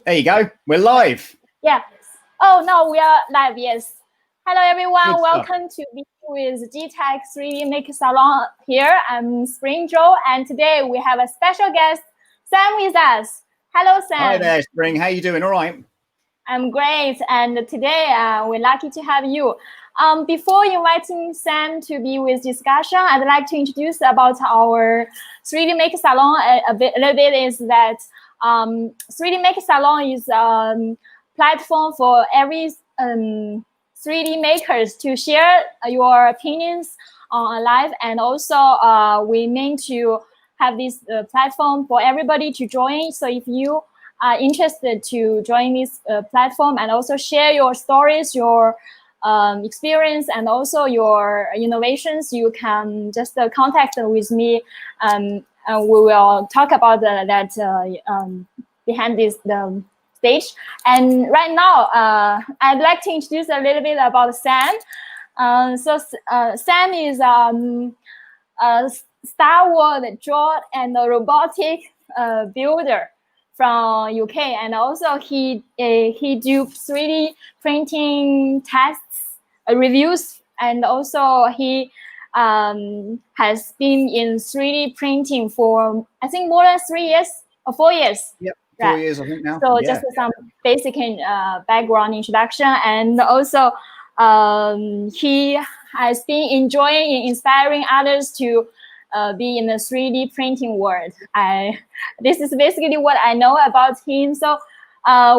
There you go. We're live. Yeah. Oh, no, we are live. Yes. Hello, everyone. Good Welcome to be with GEEETECH 3D Maker Salon here. I'm Spring Joe, and today we have a special guest, Sam, with us. Hello, Sam. Hi there, Spring. How you doing? All right. I'm great, and today we're lucky to have you. Before inviting Sam to be with discussion, I'd like to introduce about our 3D Maker Salon a little bit. Is that 3D Maker Salon is a platform for every 3D makers to share your opinions on live, and also we mean to have this platform for everybody to join. So if you are interested to join this platform and also share your stories, your experience, and also your innovations, you can just contact with me, and we will talk about that behind the stage. And right now, I'd like to introduce a little bit about Sam. Sam is a Star Wars Droid and robotic builder from UK, and also he do 3D printing tests, reviews, and also he has been in 3D printing for I think more than 3 years or 4 years. Yep, 4 years I think now. So just some basic background introduction, and also he has been enjoying inspiring others to be in the 3D printing world. This is basically what I know about him. So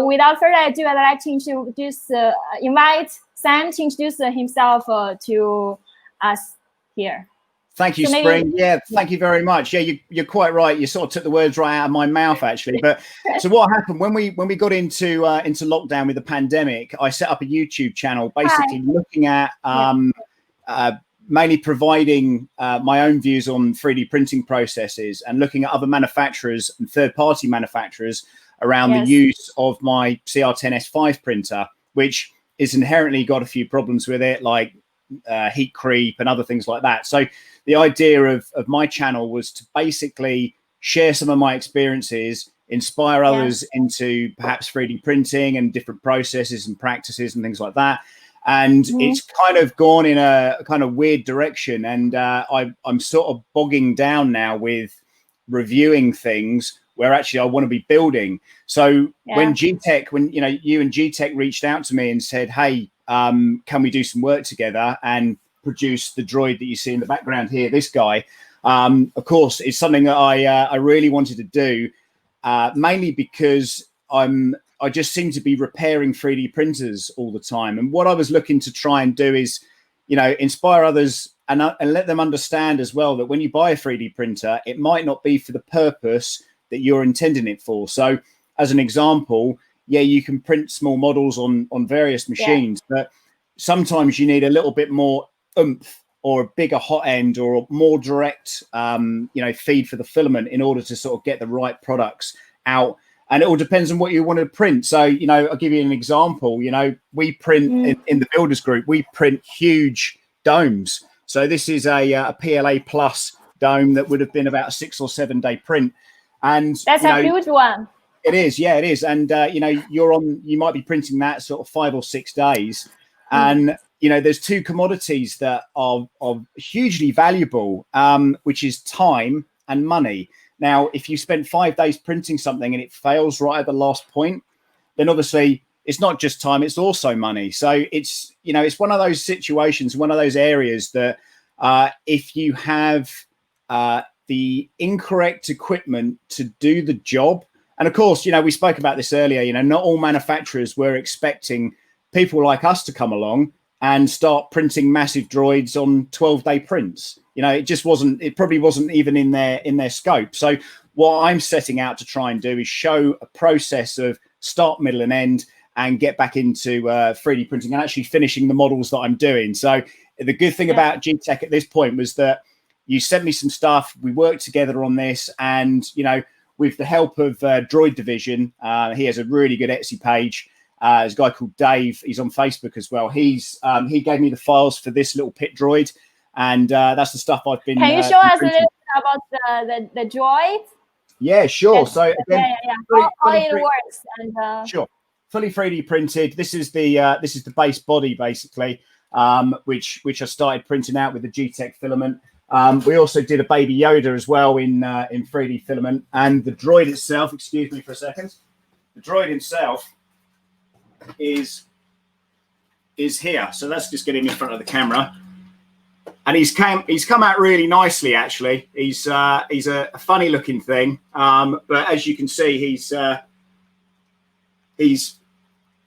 without further ado, I'd like to invite Sam to introduce himself to us here. Thank you, Spring. Thank you very much. Yeah, you're quite right. You sort of took the words right out of my mouth, actually. But so what happened when we got into lockdown with the pandemic? I set up a YouTube channel, basically looking at mainly providing my own views on 3D printing processes and looking at other manufacturers and third-party manufacturers around the use of my CR10S5 printer, which is inherently got a few problems with it, like heat creep and other things like that. So the idea of my channel was to basically share some of my experiences, inspire others into perhaps 3D printing and different processes and practices and things like that. And it's kind of gone in a kind of weird direction, and I'm sort of bogging down now with reviewing things where actually I want to be building. So when GEEETECH, you and GEEETECH reached out to me and said, hey, can we do some work together and produce the droid that you see in the background here, this guy, of course, it's something that I really wanted to do, mainly because I just seem to be repairing 3D printers all the time. And what I was looking to try and do is, inspire others and let them understand as well that when you buy a 3D printer, it might not be for the purpose that you're intending it for. So as an example, you can print small models on various machines, but sometimes you need a little bit more oomph or a bigger hot end or a more direct, feed for the filament in order to sort of get the right products out. And it all depends on what you want to print. So, I'll give you an example. We print in the builders group, we print huge domes. So this is a PLA plus dome that would have been about a 6 or 7 day print. And that's a huge one. It is. Yeah, it is. And, you might be printing that sort of 5 or 6 days. And, there's two commodities that are hugely valuable, which is time and money. Now, if you spend 5 days printing something and it fails right at the last point, then obviously it's not just time, it's also money. So it's, it's one of those situations, one of those areas that if you have the incorrect equipment to do the job, and of course, we spoke about this earlier, not all manufacturers were expecting people like us to come along and start printing massive droids on 12-day prints. It probably wasn't even in their scope. So what I'm setting out to try and do is show a process of start, middle and end and get back into 3D printing and actually finishing the models that I'm doing. So the good thing about GEEETECH at this point was that you sent me some stuff, we worked together on this, and, with the help of Droid Division, he has a really good Etsy page. There's a guy called Dave. He's on Facebook as well. He gave me the files for this little pit droid, and that's the stuff I've been. Can you show us a little bit about the droid? Yeah, sure. Yes. So again, How it works and sure, fully 3D printed. This is the base body basically, which I started printing out with the GEEETECH filament. We also did a Baby Yoda as well in 3D filament, and the droid itself. Excuse me for a second. The droid itself is here. So let's just get him in front of the camera. And he's come out really nicely, actually. He's a funny looking thing, but as you can see, he's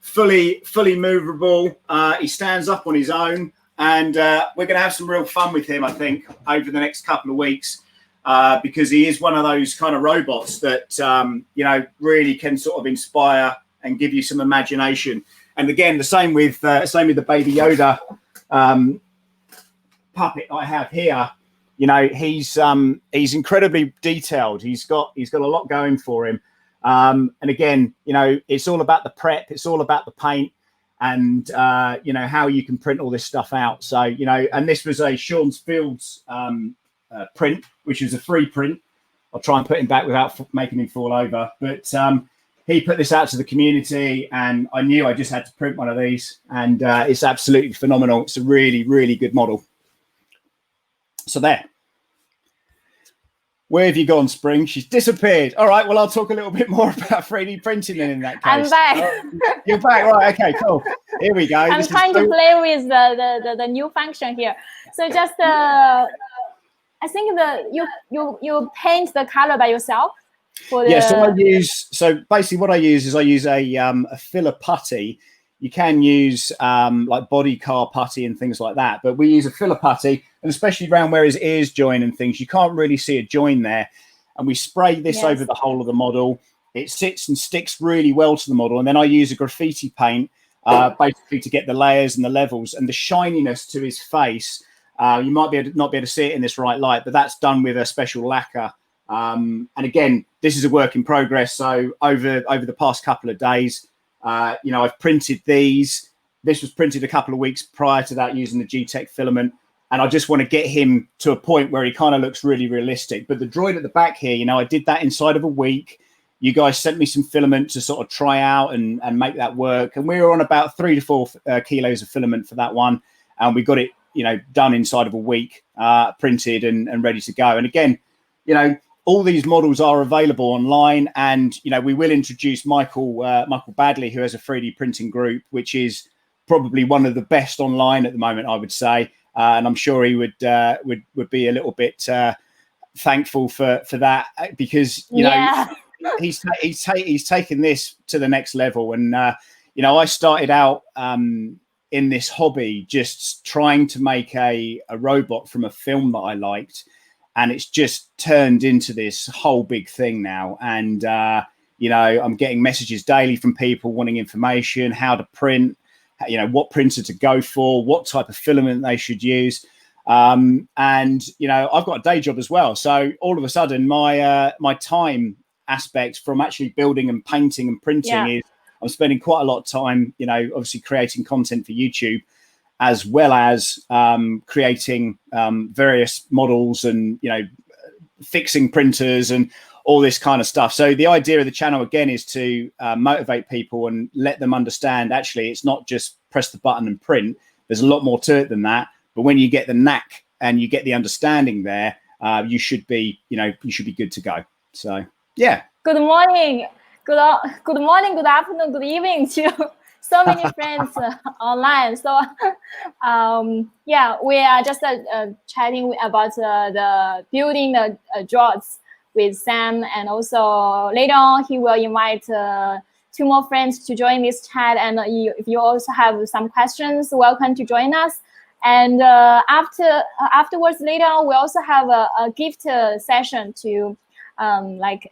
fully movable. He stands up on his own, and we're going to have some real fun with him, I think, over the next couple of weeks, because he is one of those kind of robots that really can sort of inspire and give you some imagination. And again, the same with the Baby Yoda puppet I have here. He's incredibly detailed. He's got a lot going for him. And again, it's all about the prep. It's all about the paint, and how you can print all this stuff out. So and this was a Sean's Fields print, which was a free print. I'll try and put him back without making him fall over. But he put this out to the community, and I knew I just had to print one of these, and it's absolutely phenomenal. It's a really, really good model. So there. Where have you gone, Spring? She's disappeared. All right, well, I'll talk a little bit more about 3D printing then in that case. I'm back. You're back, right? Okay, cool. Here we go. I'm trying to play with the new function here. So just I think you paint the color by yourself for the. Yeah, so basically what I use is a filler putty. You can use like body car putty and things like that, but we use a filler putty, and especially around where his ears join and things, you can't really see a join there. And we spray this over the whole of the model. It sits and sticks really well to the model. And then I use a graffiti paint basically to get the layers and the levels and the shininess to his face. You might not be able to see it in this right light, but that's done with a special lacquer. And again, this is a work in progress. So over the past couple of days, I've printed these. This was printed a couple of weeks prior to that using the GEEETECH filament. And I just want to get him to a point where he kind of looks really realistic. But the droid at the back here, I did that inside of a week. You guys sent me some filament to sort of try out and make that work. And we were on about 3 to 4 kilos of filament for that one. And we got it, done inside of a week, printed and ready to go. And again, all these models are available online, and we will introduce Michael Badley, who has a 3D printing group, which is probably one of the best online at the moment, I would say, and I'm sure he would be a little bit thankful for that, because he's taken this to the next level. And I started out in this hobby just trying to make a robot from a film that I liked. And it's just turned into this whole big thing now. And, I'm getting messages daily from people wanting information, how to print, what printer to go for, what type of filament they should use. And, I've got a day job as well. So all of a sudden, my time aspect from actually building and painting and printing is I'm spending quite a lot of time, obviously creating content for YouTube, as well as creating various models and, fixing printers and all this kind of stuff. So the idea of the channel, again, is to motivate people and let them understand, actually, it's not just press the button and print. There's a lot more to it than that. But when you get the knack and you get the understanding there, you should be good to go. So, yeah. Good morning. Good morning, good afternoon, good evening to so many friends online. So we are just chatting about the building the droids with Sam, and also later on he will invite 2 more friends to join this chat. And if you also have some questions, welcome to join us. And afterwards, later on, we also have a gift session to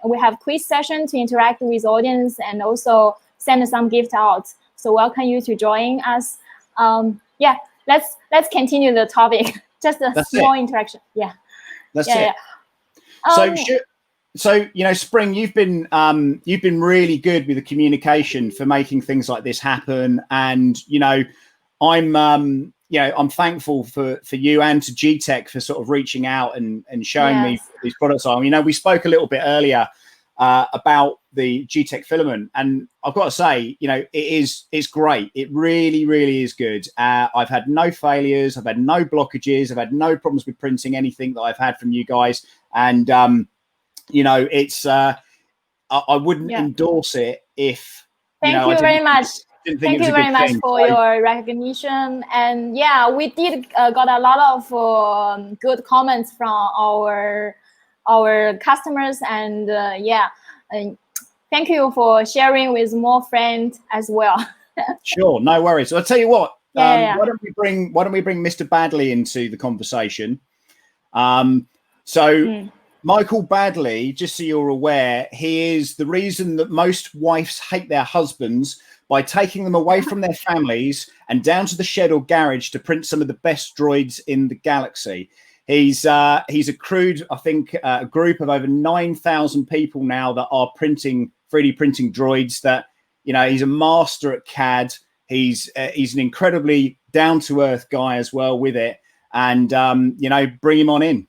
we have quiz session to interact with audience and also send some gift out. So welcome you to join us. Let's continue the topic. Just a small interaction. Yeah. That's it. So Spring, you've been really good with the communication for making things like this happen. And I'm thankful for you and to GEEETECH for sort of reaching out and showing me these products. We spoke a little bit earlier about the GEEETECH filament, and I've got to say, you know, it's great. It really, really is good. I've had no failures. I've had no blockages. I've had no problems with printing anything that I've had from you guys. And, you know, it's, I wouldn't endorse it if, Thank you very much. Thank you very much for your recognition. And yeah, we did got a lot of good comments from our customers, and thank you for sharing with more friends as well. Sure, no worries. So I'll tell you what. Why don't we bring Mr. Badley into the conversation? Michael Badley, just so you're aware, he is the reason that most wives hate their husbands by taking them away from their families and down to the shed or garage to print some of the best droids in the galaxy. He's accrued, I think, a group of over 9,000 people now that are 3D printing droids. That, you know, he's a master at CAD. He's an incredibly down-to-earth guy as well with it. And, you know, bring him on in.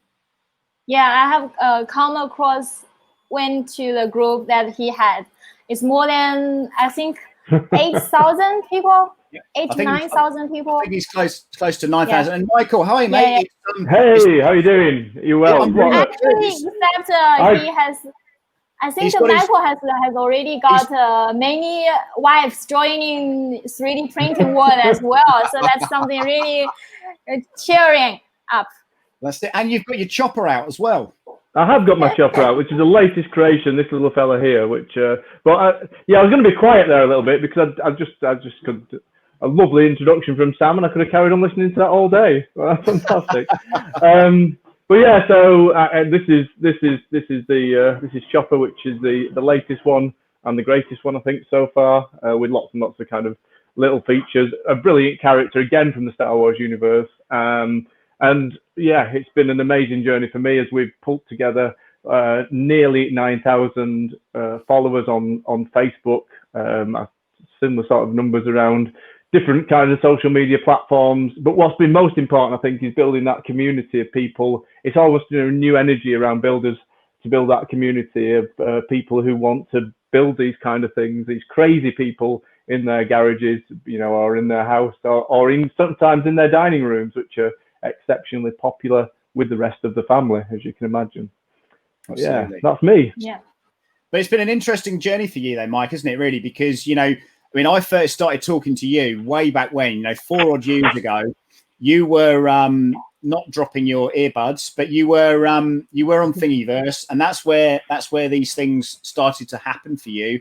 Yeah, I have come across, went to the group that he had. It's more than, I think, 8,000 people. 9,000 people. I think he's close to 9,000. Yeah. And Michael, hi mate. Hey, how you doing? You well? Yeah, actually, except he has. I think Michael has already got many wives joining 3D printing world as well. So that's something really cheering up. That's it. And you've got your chopper out as well. I have got my chopper out, which is the latest creation, this little fella here. Which, yeah, I was going to be quiet there a little bit because I just could. A lovely introduction from Sam, and I could have carried on listening to that all day. Well, that's fantastic. But yeah, so this is Chopper, which is the latest one and the greatest one I think so far, with lots and lots of kind of little features. A brilliant character again from the Star Wars universe, and yeah, it's been an amazing journey for me as we've pulled together nearly 9,000 followers on Facebook. Similar sort of numbers around different kinds of social media platforms. But what's been most important, I think, is building that community of people. It's almost a new energy around builders to build that community of people who want to build these kind of things, these crazy people in their garages, you know, or in their house, or sometimes in their dining rooms, which are exceptionally popular with the rest of the family, as you can imagine. Absolutely. Yeah, that's me. Yeah. But it's been an interesting journey for you though, Mike, isn't it, really? Because, you know, I mean, I first started talking to you way back when, you know, 4 odd years ago. You were not dropping your earbuds, but you were on Thingiverse, and that's where these things started to happen for you.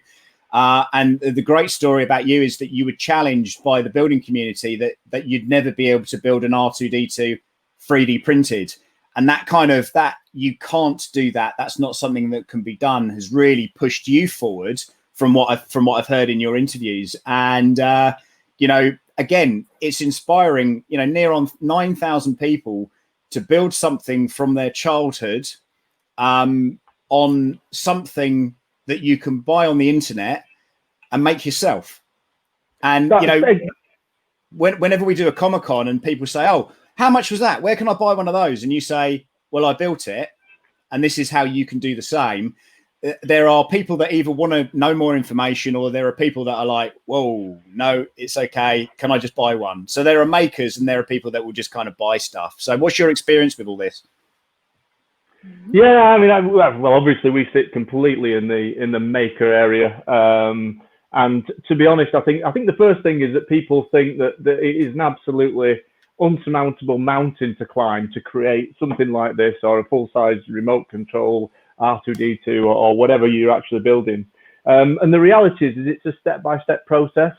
And the great story about you is that you were challenged by the building community that you'd never be able to build an R2D2 3D printed, and that you can't do that. That's not something that can be done. Has really pushed you forward from what I've heard in your interviews. And you know, again, it's inspiring. You know, near on 9,000 people to build something from their childhood on something that you can buy on the internet and make yourself. And you know, whenever we do a Comic-Con and people say, "Oh, how much was that? Where can I buy one of those?" and you say, "Well, I built it, and this is how you can do the same." There are people that either want to know more information, or there are people that are like, "Whoa, no, it's okay. Can I just buy one?" So there are makers and there are people that will just kind of buy stuff. So what's your experience with all this? Yeah, I mean, well, obviously we sit completely in the maker area. And to be honest, I think the first thing is that people think that it is an absolutely unsurmountable mountain to climb to create something like this, or a full-size remote control R2D2 or whatever you're actually building. And the reality is it's a step-by-step process,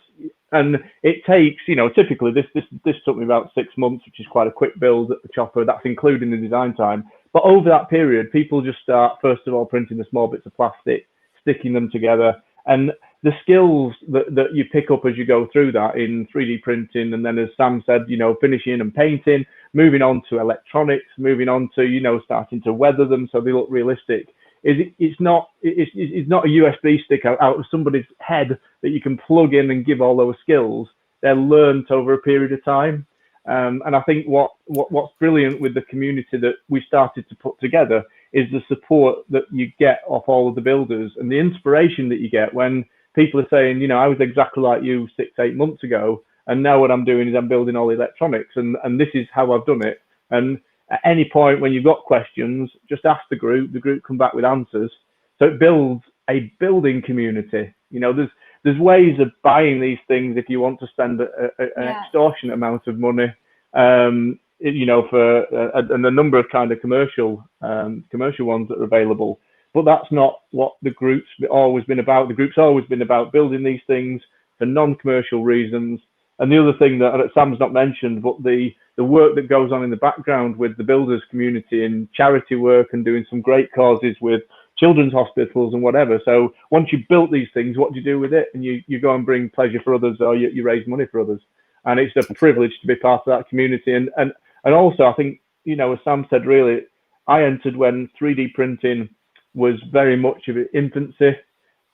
and it takes, you know, typically this took me about 6 months, which is quite a quick build at the chopper. That's including the design time. But over that period, people just start, first of all, printing the small bits of plastic, sticking them together, and the skills that you pick up as you go through that in 3D printing, and then as Sam said, you know, finishing and painting, moving on to electronics, moving on to, you know, starting to weather them so they look realistic. It's not a USB stick out of somebody's head that you can plug in and give all those skills. They're learned over a period of time. And I think what's brilliant with the community that we started to put together is the support that you get off all of the builders and the inspiration that you get when people are saying, you know, I was exactly like you 6-8 months ago, and now what I'm doing is I'm building all the electronics, and this is how I've done it. And at any point when you've got questions, just ask the group come back with answers. So it builds a building community. You know, there's ways of buying these things if you want to spend an extortionate amount of money, you know, for and a number of kind of commercial ones that are available. But that's not what the group's always been about. The group's always been about building these things for non-commercial reasons. And the other thing that Sam's not mentioned, but the work that goes on in the background with the builders community and charity work and doing some great causes with children's hospitals and whatever. So once you've built these things, what do you do with it? And you go and bring pleasure for others, or you raise money for others. And it's a privilege to be part of that community. And also, I think, you know, as Sam said, really, I entered when 3D printing was very much of its infancy.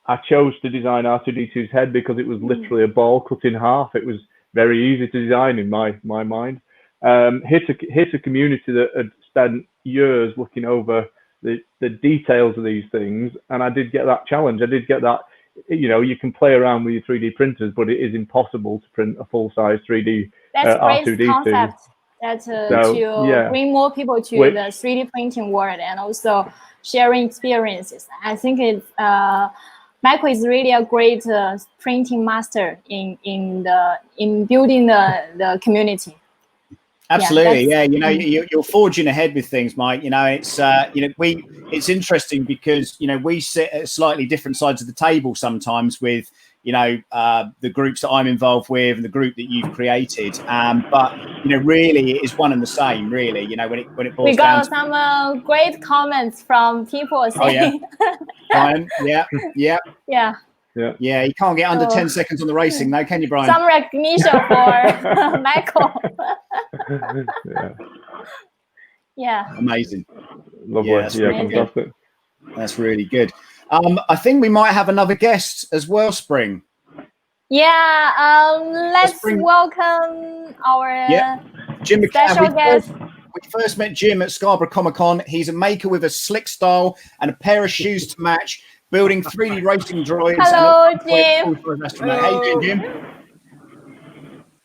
I chose to design R2-D2's head because it was literally a ball cut in half. It was very easy to design in my mind. Hit a community that had spent years looking over the details of these things, and I did get that challenge. I did get that, you know, you can play around with your 3D printers, but it is impossible to print a full-size 3D R2-D2. Concept that to bring more people to the 3D printing world and also sharing experiences. I think it's Michael is really a great printing master in building the community. Absolutely, yeah. You know, you're forging ahead with things, Mike. You know, it's you know, it's interesting because, you know, we sit at slightly different sides of the table sometimes with, you know, the groups that I'm involved with and the group that you've created. But you know, really, it is one and the same. Really, you know, when it boils down. We got some great comments from people saying. Brian, yeah. Yeah, you can't get under 10 seconds on the racing, though, can you, Brian? Some recognition for Michael. Yeah. Amazing. Lovely. Yeah, fantastic. That's really good. I think we might have another guest as well, Spring. Yeah. Let's welcome our Jim special guest. We first met Jim at Scarborough Comic-Con. He's a maker with a slick style and a pair of shoes to match, building 3D racing droids. Hello, Jim. How you doing, Jim?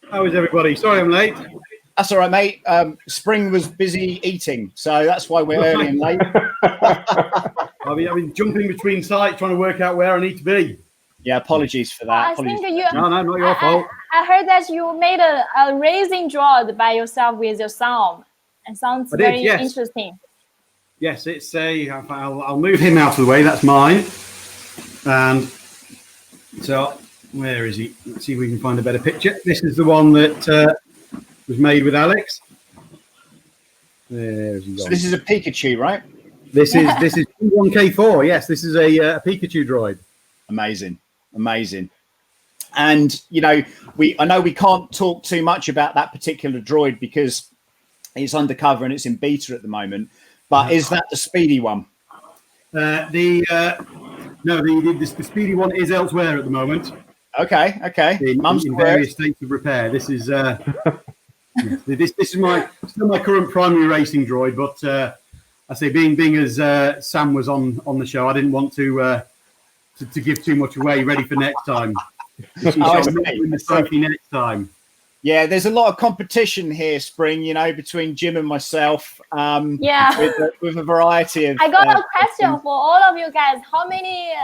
How is everybody? Sorry I'm late. That's all right, mate. Spring was busy eating, so that's why we're early and late. I've been jumping between sites trying to work out where I need to be. Yeah, apologies for that. No, not your fault. I heard that you made a racing droid by yourself with your son. It sounds very interesting. Yes, it's I'll move him out of the way. That's mine. And so, where is he? Let's see if we can find a better picture. This is the one that was made with Alex. There's he gone. So this is a Pikachu, right? This is P1K4. Yes, this is a Pikachu droid. Amazing. And you know, I know we can't talk too much about that particular droid because it's undercover and it's in beta at the moment. But is that the speedy one? No, the speedy one is elsewhere at the moment. Okay. In various states of repair. This is this is still my current primary racing droid. But I say, being as Sam was on the show, I didn't want to give too much away. Ready for next time. Win the trophy next time. Yeah, there's a lot of competition here, Spring, you know, between Jim and myself. With a variety of... I got a question for all of you guys. How many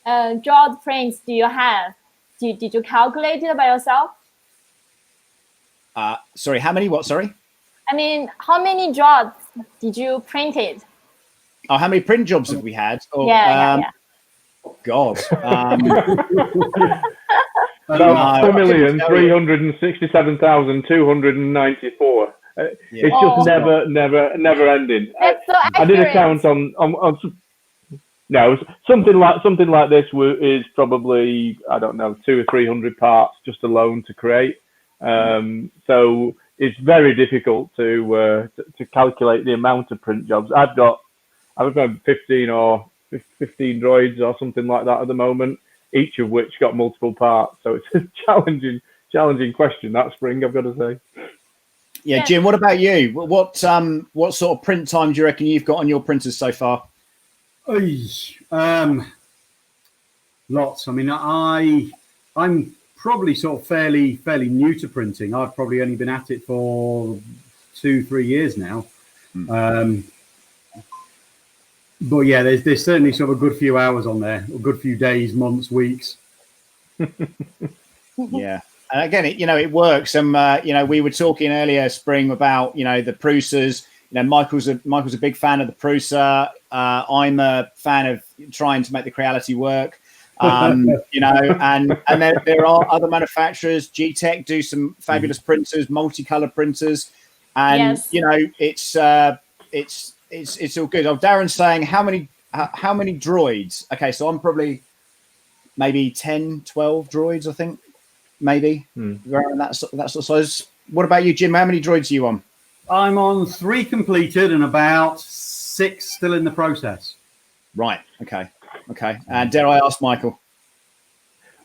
droid prints do you have? Did you calculate it by yourself? Sorry, how many? What, sorry? I mean, how many droids did you print it? Oh, how many print jobs have we had? Oh, God. 4,367,294. It's just never ending. That's so accurate. I did a count on no, something like this is probably, I don't know, 200 or 300 parts just alone to create. So it's very difficult to calculate the amount of print jobs. I've got 15 droids or something like that at the moment, each of which got multiple parts. So it's a challenging question, that, Spring, I've got to say. Yeah, Jim, what about you? What sort of print time do you reckon you've got on your printers so far? Lots. I mean, I'm probably sort of fairly new to printing. I've probably only been at it for 2-3 years now. But yeah, there's certainly sort of a good few hours on there, a good few days, months, weeks. Yeah. And again, it works. We were talking earlier, Spring, about, the Prusa's. Michael's a big fan of the Prusa. I'm a fan of trying to make the Creality work. And there are other manufacturers. GEEETECH do some fabulous printers, multicolour printers, and it's all good. Oh, Darren's saying how many droids? Okay, so I'm probably maybe 10, 12 droids, I think. Maybe around that sort of size. What about you, Jim? How many droids are you on? I'm on 3 completed and about 6 still in the process. Right. Okay. And dare I ask, Michael?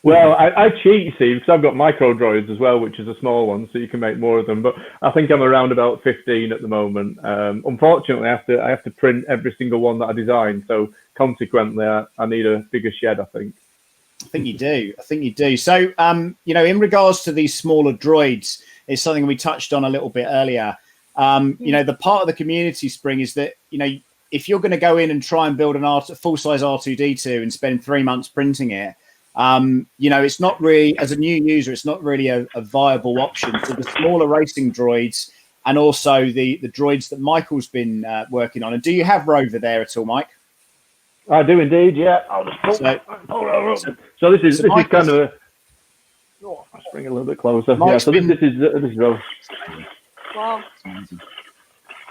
Well, I cheat, you see, because I've got micro droids as well, which is a small one, so you can make more of them. But I think I'm around about 15 at the moment. Unfortunately, I have to print every single one that I design, so consequently, I need a bigger shed, I think. I think you do. So, in regards to these smaller droids, it's something we touched on a little bit earlier. The part of the community, Spring, is that, if you're going to go in and try and build a full-size R2-D2 and spend 3 months printing it, it's not really, as a new user, it's not really a viable option. So the smaller racing droids and also the droids that Michael's been working on. And do you have Rover there at all, Mike? I do indeed, yeah. So this is kind of let's bring it a little bit closer. Mike's this is Rover. Wow.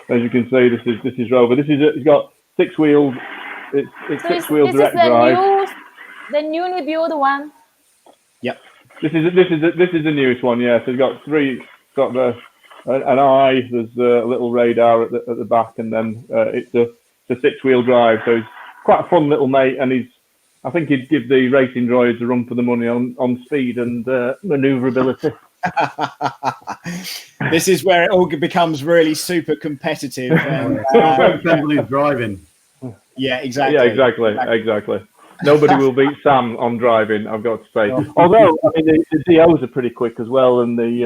As you can see, this is Rover. It's got 6 wheels. It's 6 wheel direct drive. The newly built one. Yep. This is the newest one. Yeah. So it's got 3. Got an eye. There's a little radar at the back, and then it's a 6-wheel drive. So it's quite a fun little mate, and I think he'd give the racing droids a run for the money on speed and maneuverability. This is where it all becomes really super competitive. Driving. Yeah, exactly. Yeah, exactly. Nobody will beat Sam on driving, I've got to say. Although, I mean, the DOs are pretty quick as well, and these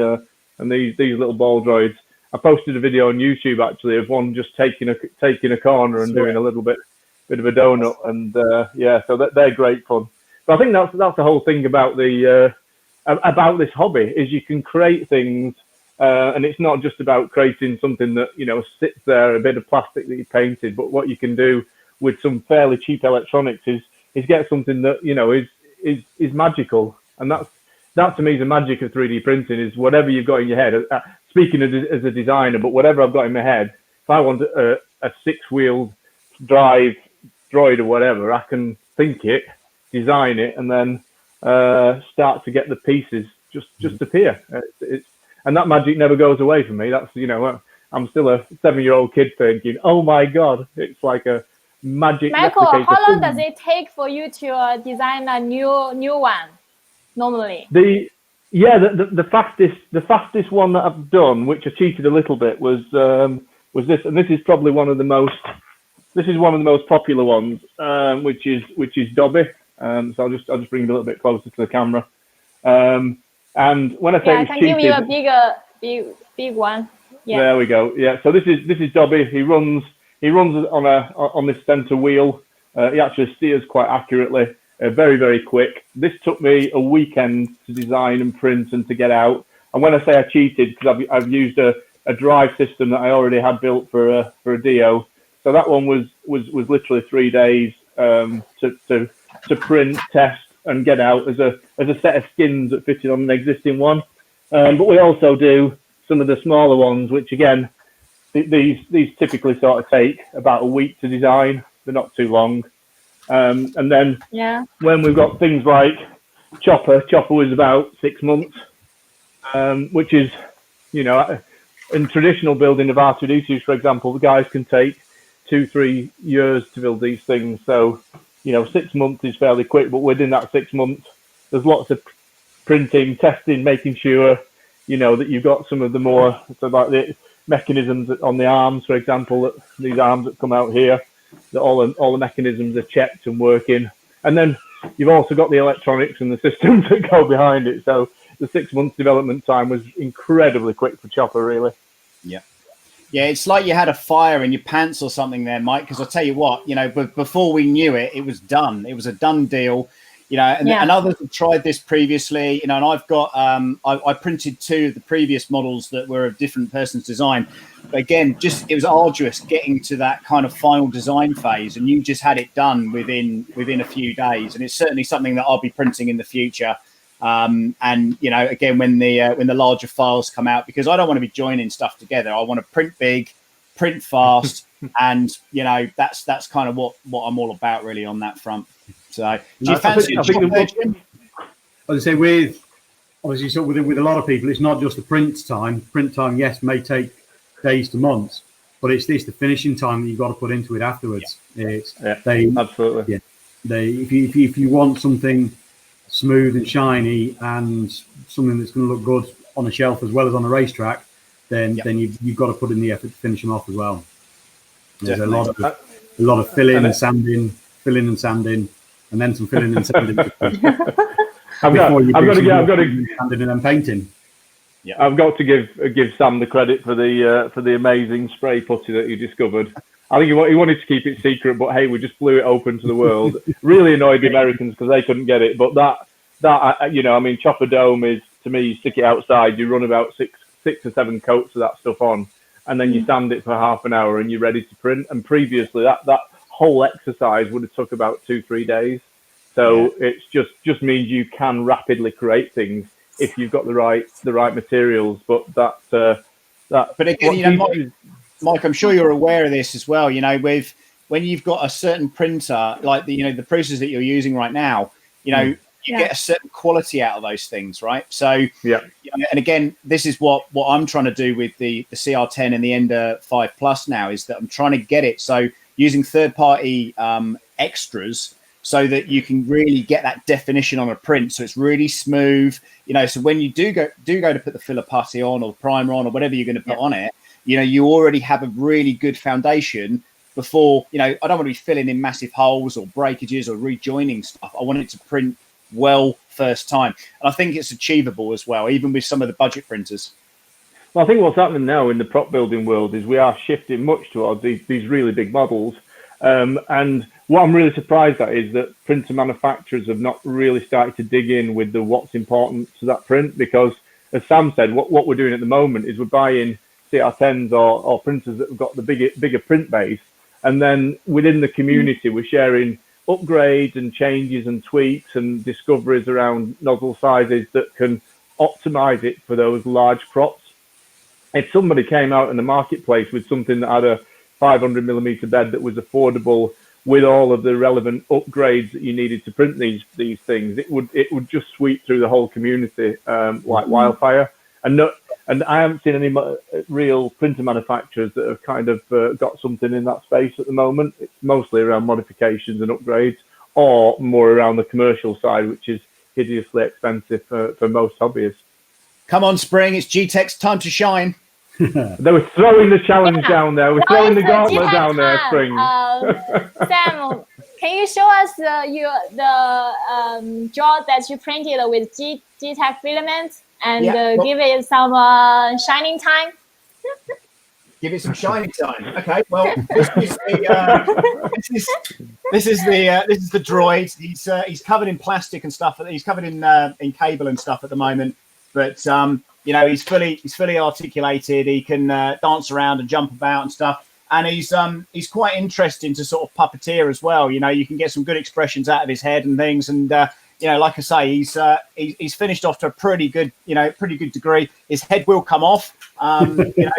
little ball droids. I posted a video on YouTube actually of one just taking a corner and doing a little bit of a donut, and so they're great fun. But I think that's the whole thing about this hobby, is you can create things, and it's not just about creating something that sits there, a bit of plastic that you painted, but what you can do with some fairly cheap electronics is get something that is magical. And that to me is the magic of 3D printing, is whatever you've got in your head. Speaking as a designer, but whatever I've got in my head, if I want a 6-wheeled drive droid or whatever, I can think it, design it, and then start to get the pieces just appear. And that magic never goes away from me. That's I'm still a 7-year-old kid thinking, oh my god, it's like a magic. Michael, how long does it take for you to design a new one normally? The fastest one that I've done, which I cheated a little bit, was this, and this is probably one of the most popular ones, which is Dobby. So I'll just bring it a little bit closer to the camera. And when I say I can give you a big one. Yeah. There we go. Yeah. So this is Dobby. He runs on this center wheel. He actually steers quite accurately. Very, very quick. This took me a weekend to design and print and to get out. And when I say I cheated, because I've used a drive system that I already had built for a DO. So that one was literally 3 days to print, test, and get out as a set of skins that fitted on an existing one. But we also do some of the smaller ones, which again, these typically sort of take about a week to design. They're not too long. And then when we've got things like Chopper was about 6 months, which is, in traditional building of R2-D2s, for example, the guys can take 2-3 years to build these things. So, 6 months is fairly quick, but within that 6 months, there's lots of printing, testing, making sure, you know, that you've got some of the more, so like the mechanisms on the arms, for example, that these arms that come out here, that all the mechanisms are checked and working. And then you've also got the electronics and the systems that go behind it. So the 6 months development time was incredibly quick for Chopper, really. Yeah. Yeah, it's like you had a fire in your pants or something there, Mike, because I'll tell you what, you know, but before we knew it, it was done. It was a done deal, you know, and others have tried this previously, you know, and I've got, I printed 2 of the previous models that were of different person's design. But again, just it was arduous getting to that kind of final design phase, and you just had it done within a few days. And it's certainly something that I'll be printing in the future. And you know, again, when the larger files come out, because I don't want to be joining stuff together. I want to print big, print fast, and you know, that's kind of what I'm all about really on that front. So, do you fancy? I would say with obviously so with a lot of people, it's not just the print time. Print time, yes, may take days to months, but it's the finishing time that you've got to put into it afterwards. Yeah. Absolutely. Yeah, if you want something smooth and shiny and something that's going to look good on a shelf as well as on a racetrack, then you've got to put in the effort to finish them off as well. There's a lot of filling and sanding, and then some filling and sanding. I've got to sanding and then painting. Yeah, I've got to give Sam the credit for the amazing spray putty that he discovered. I think he wanted to keep it secret, but hey, we just blew it open to the world. Really annoyed the Americans because they couldn't get it. But that you know, I mean, Chopper Dome is, to me, you stick it outside, you run about six or seven coats of that stuff on, and then you sand it for half an hour and you're ready to print. And previously, that whole exercise would have took about 2-3 days. So it's just means you can rapidly create things if you've got the right materials. But but again, you know, Mike, I'm sure you're aware of this as well. You know, when you've got a certain printer, like the printers that you're using right now, you know, you get a certain quality out of those things, right? So and again, this is what I'm trying to do with the CR10 and the Ender 5 Plus now, is that I'm trying to get it so using third-party extras, so that you can really get that definition on a print, so it's really smooth. You know, so when you do go to put the filler putty on or primer on or whatever you're going to put on it, you know, you already have a really good foundation before, you know, I don't want to be filling in massive holes or breakages or rejoining stuff. I want it to print well first time. And I think it's achievable as well, even with some of the budget printers. Well, I think what's happening now in the prop building world is we are shifting much towards these really big models. And what I'm really surprised at is that printer manufacturers have not really started to dig in with what's important to that print, because, as Sam said, what we're doing at the moment is we're buying CR10s or printers that have got the bigger print base, and then within the community we're sharing upgrades and changes and tweaks and discoveries around nozzle sizes that can optimize it for those large props. If somebody came out in the marketplace with something that had a 500mm bed that was affordable with all of the relevant upgrades that you needed to print these things, it would just sweep through the whole community like wildfire. And I haven't seen any real printer manufacturers that have kind of got something in that space at the moment. It's mostly around modifications and upgrades, or more around the commercial side, which is hideously expensive for most hobbyists. Come on, Spring, it's GEEETECH's time to shine. They were throwing the challenge down there. We're throwing the gauntlet down there, Spring. Sam, can you show us the draw that you printed with GEEETECH filament? And give it some shining time. Give it some shining time. Okay. Well, this is the droid. He's covered in plastic and stuff. He's covered in cable and stuff at the moment. But you know, he's fully articulated. He can dance around and jump about and stuff. And he's quite interesting to sort of puppeteer as well. You know, you can get some good expressions out of his head and things. And you know, like I say, he's finished off to a pretty good degree. His head will come off, you know,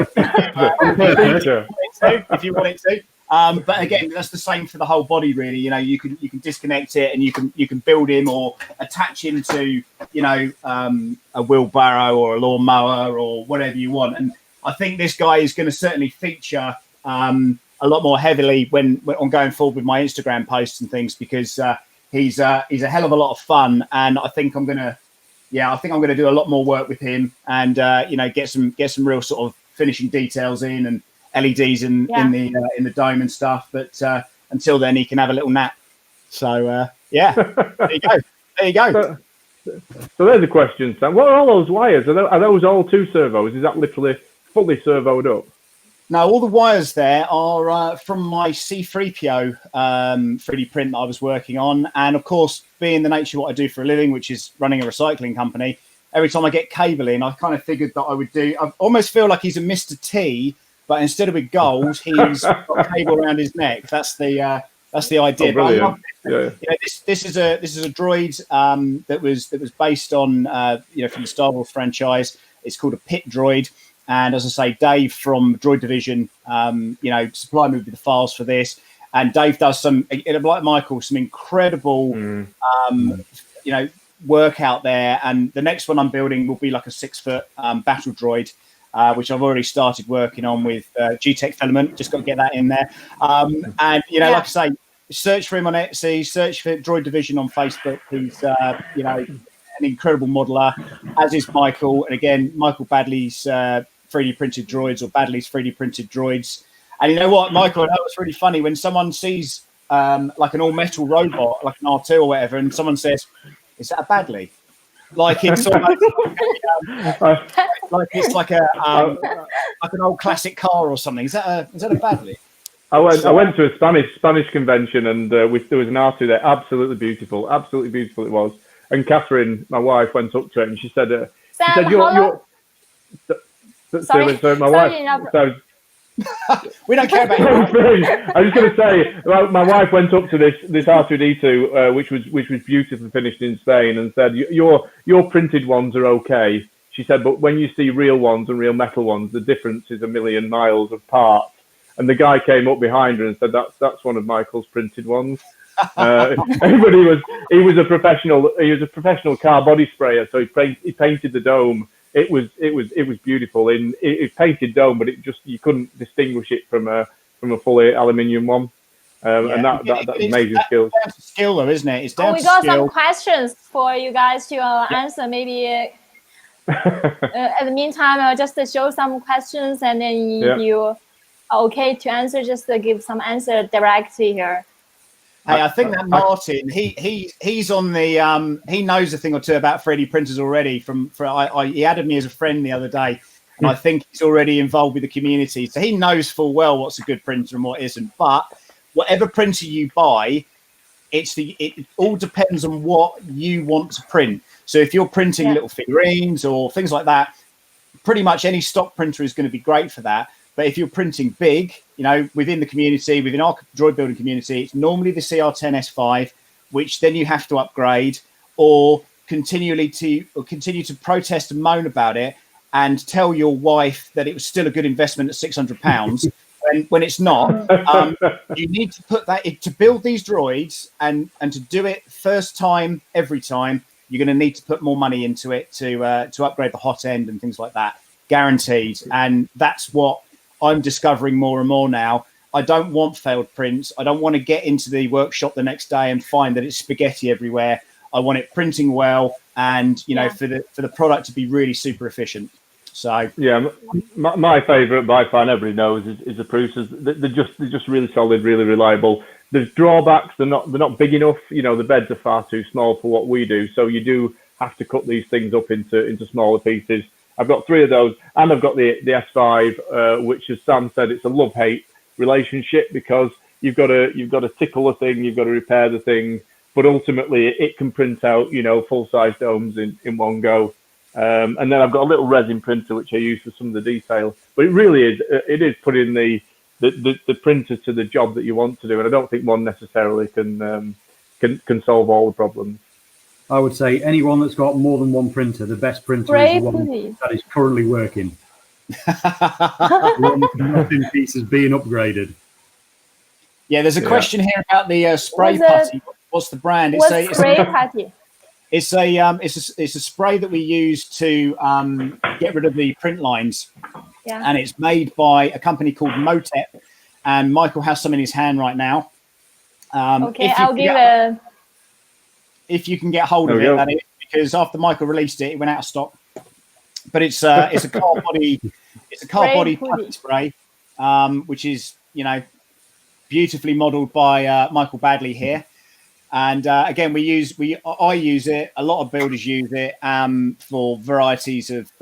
if you want it to. But again, that's the same for the whole body, really. You know, you can disconnect it and you can build him or attach him to, you know, a wheelbarrow or a lawnmower or whatever you want. And I think this guy is going to certainly feature a lot more heavily when on going forward with my Instagram posts and things, because he's a hell of a lot of fun, and I think I'm gonna yeah, I think I'm going to do a lot more work with him, and you know, get some real sort of finishing details in, and LEDs in the dome and stuff. But until then, he can have a little nap. So yeah, there you go. There you go. So there's a question, Sam. What are all those wires? Are those all 2 servos? Is that literally fully servoed up? No, all the wires there are from my C3PO 3D print that I was working on. And of course, being the nature of what I do for a living, which is running a recycling company, every time I get cable in, I kind of figured that I would do, I almost feel like he's a Mr. T, but instead of with gold, he's got cable around his neck. That's the idea. Oh, brilliant. You know, this is a droid that was based on you know, from the Star Wars franchise. It's called a pit droid, and as I say, Dave from Droid Division, you know, supplied me with the files for this, and Dave does some, like Michael, some incredible you know, work out there. And the next one I'm building will be like a 6-foot battle droid, which I've already started working on with GEEETECH Filament. Just got to get that in there. And you know, like I say, search for him on Etsy, search for Droid Division on Facebook. He's you know, an incredible modeler, as is Michael. And again, Michael Badley's 3D printed droids, or Badley's 3D printed droids. And you know what, Michael, that was really funny when someone sees like an all metal robot, like an R2 or whatever, and someone says, "Is that a Badley?" Like it's almost like it's like a like an old classic car or something. Is that a Badley? I went to a Spanish convention, and there was an R2 there, absolutely beautiful it was. And Catherine, my wife, went up to it and she said, "You're." Sorry, my wife. So, we don't care about you. I was going to say, well, my wife went up to this R2D2, which was beautifully finished in Spain, and said, "Your printed ones are okay." She said, "But when you see real ones and real metal ones, the difference is a million miles apart." And the guy came up behind her and said, "That's one of Michael's printed ones." But he was a professional car body sprayer, so he painted the dome. It was beautiful. It's painted dome, but you couldn't distinguish it from a fully aluminium one. And that's amazing skill. It's skill, though, isn't it? It's down to we got skill. some questions for you guys to answer. Maybe at the meantime, I'll just show some questions, and then you are okay to answer. Just to give some answer directly here. Hey, I think that Martin, he's on the he knows a thing or two about 3D printers already. He added me as a friend the other day, and I think he's already involved with the community, so he knows full well what's a good printer and what isn't. But whatever printer you buy, it all depends on what you want to print. So if you're printing little figurines or things like that, pretty much any stock printer is going to be great for that. But if you're printing big, you know, within the community, within our droid building community, it's normally the CR10S5, which then you have to upgrade, or continue to protest and moan about it and tell your wife that it was still a good investment at £600 when it's not. You need to put that to build these droids and to do it first time, every time. You're going to need to put more money into it to upgrade the hot end and things like that, guaranteed. And that's what I'm discovering more and more now. I don't want failed prints. I don't want to get into the workshop the next day and find that it's spaghetti everywhere. I want it printing well, and you know, for the product to be really super efficient. So yeah, my favourite by far, everybody knows, is the Prusa's. They're just really solid, really reliable. There's drawbacks. They're not big enough. You know, the beds are far too small for what we do. So you do have to cut these things up into smaller pieces. I've got 3 of those, and I've got the S5, which, as Sam said, it's a love-hate relationship, because you've got to tickle the thing, you've got to repair the thing, but ultimately it can print out, you know, full-size domes in one go. And then I've got a little resin printer which I use for some of the detail. But it is putting the printer to the job that you want to do, and I don't think one necessarily can solve all the problems. I would say anyone that's got more than one printer, the best printer is the one that is currently working. One in pieces being upgraded. Yeah, there's a question here about the spray putty. What's the brand? What's spray putty? It's a spray that we use to get rid of the print lines. Yeah. And it's made by a company called Motep, and Michael has some in his hand right now. Okay, I'll give a. If you can get hold of it, that is, because after Michael released it, it went out of stock. But it's a car body, putty spray, which is, you know, beautifully modelled by Michael Badley here. And again, I use it. A lot of builders use it for varieties of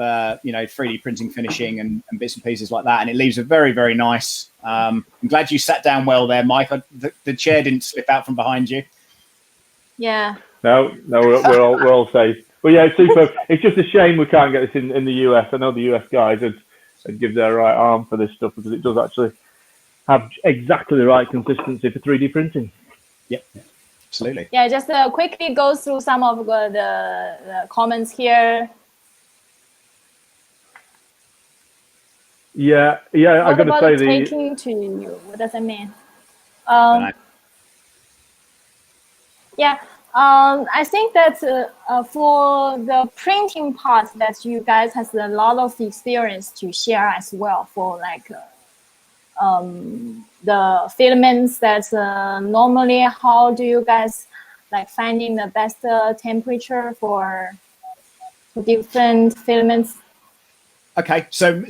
you know, 3D printing, finishing, and bits and pieces like that. And it leaves a very, very nice. I'm glad you sat down well there, Mike. The chair didn't slip out from behind you. Yeah. No, we're all safe. But yeah, it's super. It's just a shame we can't get this in the US. I know the US guys would give their right arm for this stuff, because it does actually have exactly the right consistency for 3D printing. Yep. Absolutely. Yeah, just quickly go through some of the comments here. Yeah. I'm going to say taking to you. What does that mean? Yeah, I think that for the printing part, that you guys has a lot of experience to share as well. For like the filaments that normally, how do you guys like finding the best temperature for different filaments? Okay, so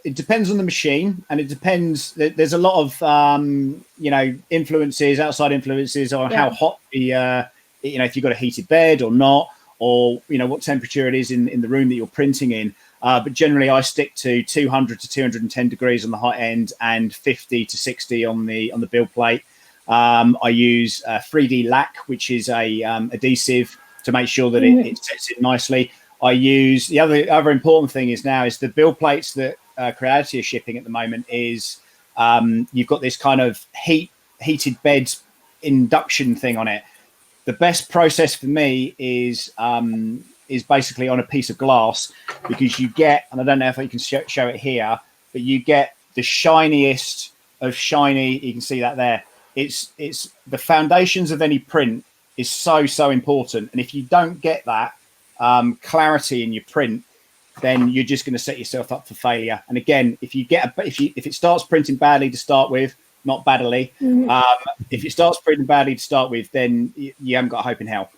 it depends on the machine, and it depends. There's a lot of you know, influences, outside influences on how hot the you know, if you've got a heated bed or not, or you know, what temperature it is in the room that you're printing in. But generally, I stick to 200 to 210 degrees on the hot end, and 50 to 60 on the build plate. I use 3D lac, which is a adhesive, to make sure that it sets it nicely. I use the other important thing is the build plates that Creality is shipping at the moment is you've got this kind of heated bed induction thing on it. The best process for me is basically on a piece of glass, because you get, and I don't know if you can show it here, but you get the shiniest of shiny. You can see that there. It's the foundations of any print is so important, and if you don't get that clarity in your print, then you're just going to set yourself up for failure. And again, if it starts printing badly to start with, not badly, if it starts printing badly to start with, then you haven't got a hope in hell.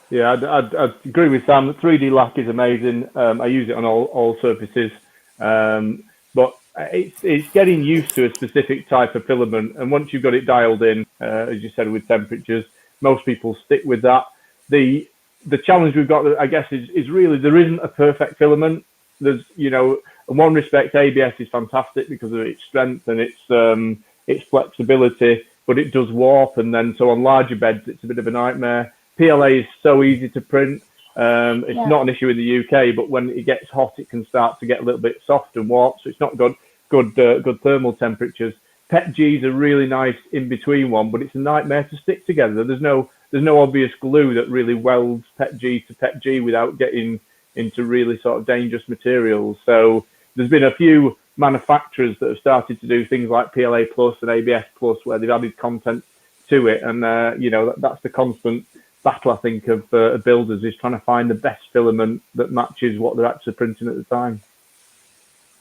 Yeah, I'd agree with Sam. 3D lac is amazing. I use it on all surfaces, but it's getting used to a specific type of filament. And once you've got it dialed in, as you said, with temperatures, most people stick with that. The challenge we've got, I guess, is really there isn't a perfect filament. There's, you know, in one respect, ABS is fantastic because of its strength and its flexibility, but it does warp, and then so on larger beds, it's a bit of a nightmare. PLA is so easy to print. It's not an issue in the UK, but when it gets hot, it can start to get a little bit soft and warp. So it's not good thermal temperatures. PETG is a really nice in between one, but it's a nightmare to stick together. There's no obvious glue that really welds PETG to PETG without getting into really sort of dangerous materials. So there's been a few manufacturers that have started to do things like PLA Plus and ABS Plus, where they've added content to it, and you know, that's the constant battle, I think, of builders, is trying to find the best filament that matches what they're actually printing at the time.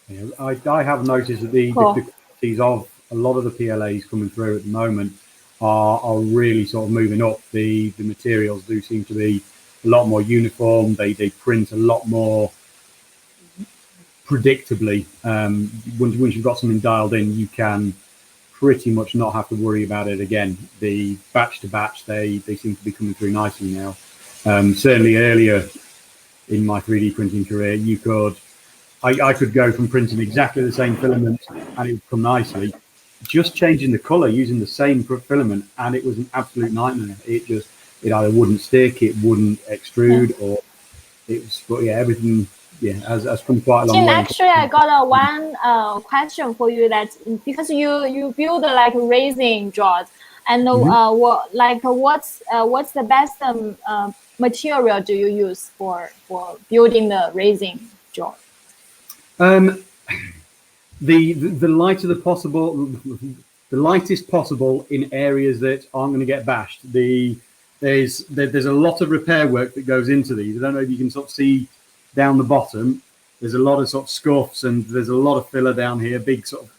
Yeah, I have noticed that the qualities of a lot of the PLAs coming through at the moment are really sort of moving up. The materials do seem to be a lot more uniform. They print a lot more predictably. Once you've got something dialed in, you can pretty much not have to worry about it again. The batch to batch, they seem to be coming through nicely now. Certainly earlier in my 3D printing career, I could go from printing exactly the same filament and it would come nicely, just changing the color using the same filament, and it was an absolute nightmare. It either wouldn't stick, it wouldn't extrude, or everything has come quite a long Tim, way. actually, I got one question for you, that because you build like resin drawers, and what's the best material do you use for building the resin drawer? The lightest possible in areas that aren't going to get bashed. There's a lot of repair work that goes into these. I don't know if you can sort of see down the bottom. There's a lot of sort of scuffs, and there's a lot of filler down here, big sort of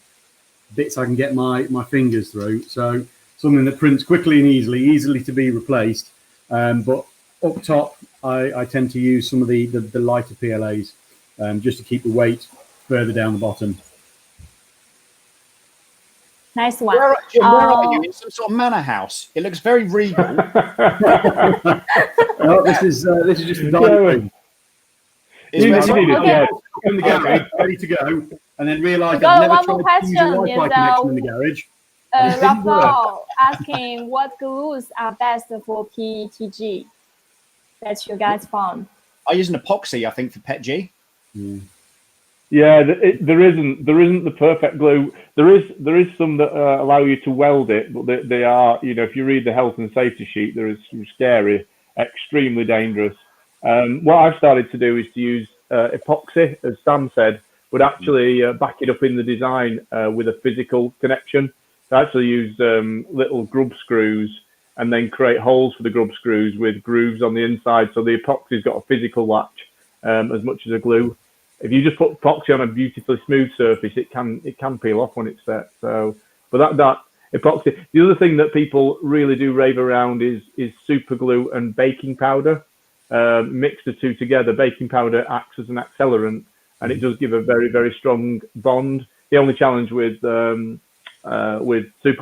bits I can get my fingers through. So something that prints quickly and easily to be replaced. But up top, I tend to use some of the lighter PLAs just to keep the weight further down the bottom. Nice one. Jim, where are you? In some sort of manor house. It looks very regal. No, this is just a dining room. It's in the garage, ready to go, and then realised I've I've never one more tried to use a question. Wi-Fi connection in the garage. Rafael asking what glues are best for PETG that you guys found? I use an epoxy, I think, for PETG. Yeah, there isn't the perfect glue. There is some that allow you to weld it, but they are, you know, if you read the health and safety sheet, there is some scary, extremely dangerous. What I've started to do is to use epoxy, as Sam said, but actually back it up in the design with a physical connection. So I actually use little grub screws and then create holes for the grub screws with grooves on the inside. So the epoxy's got a physical latch as much as a glue. If you just put epoxy on a beautifully smooth surface, it can peel off when it's set. So, but that epoxy. The other thing that people really do rave around is super glue and baking powder. Mix the two together. Baking powder acts as an accelerant, and it does give a very, very strong bond. The only challenge with super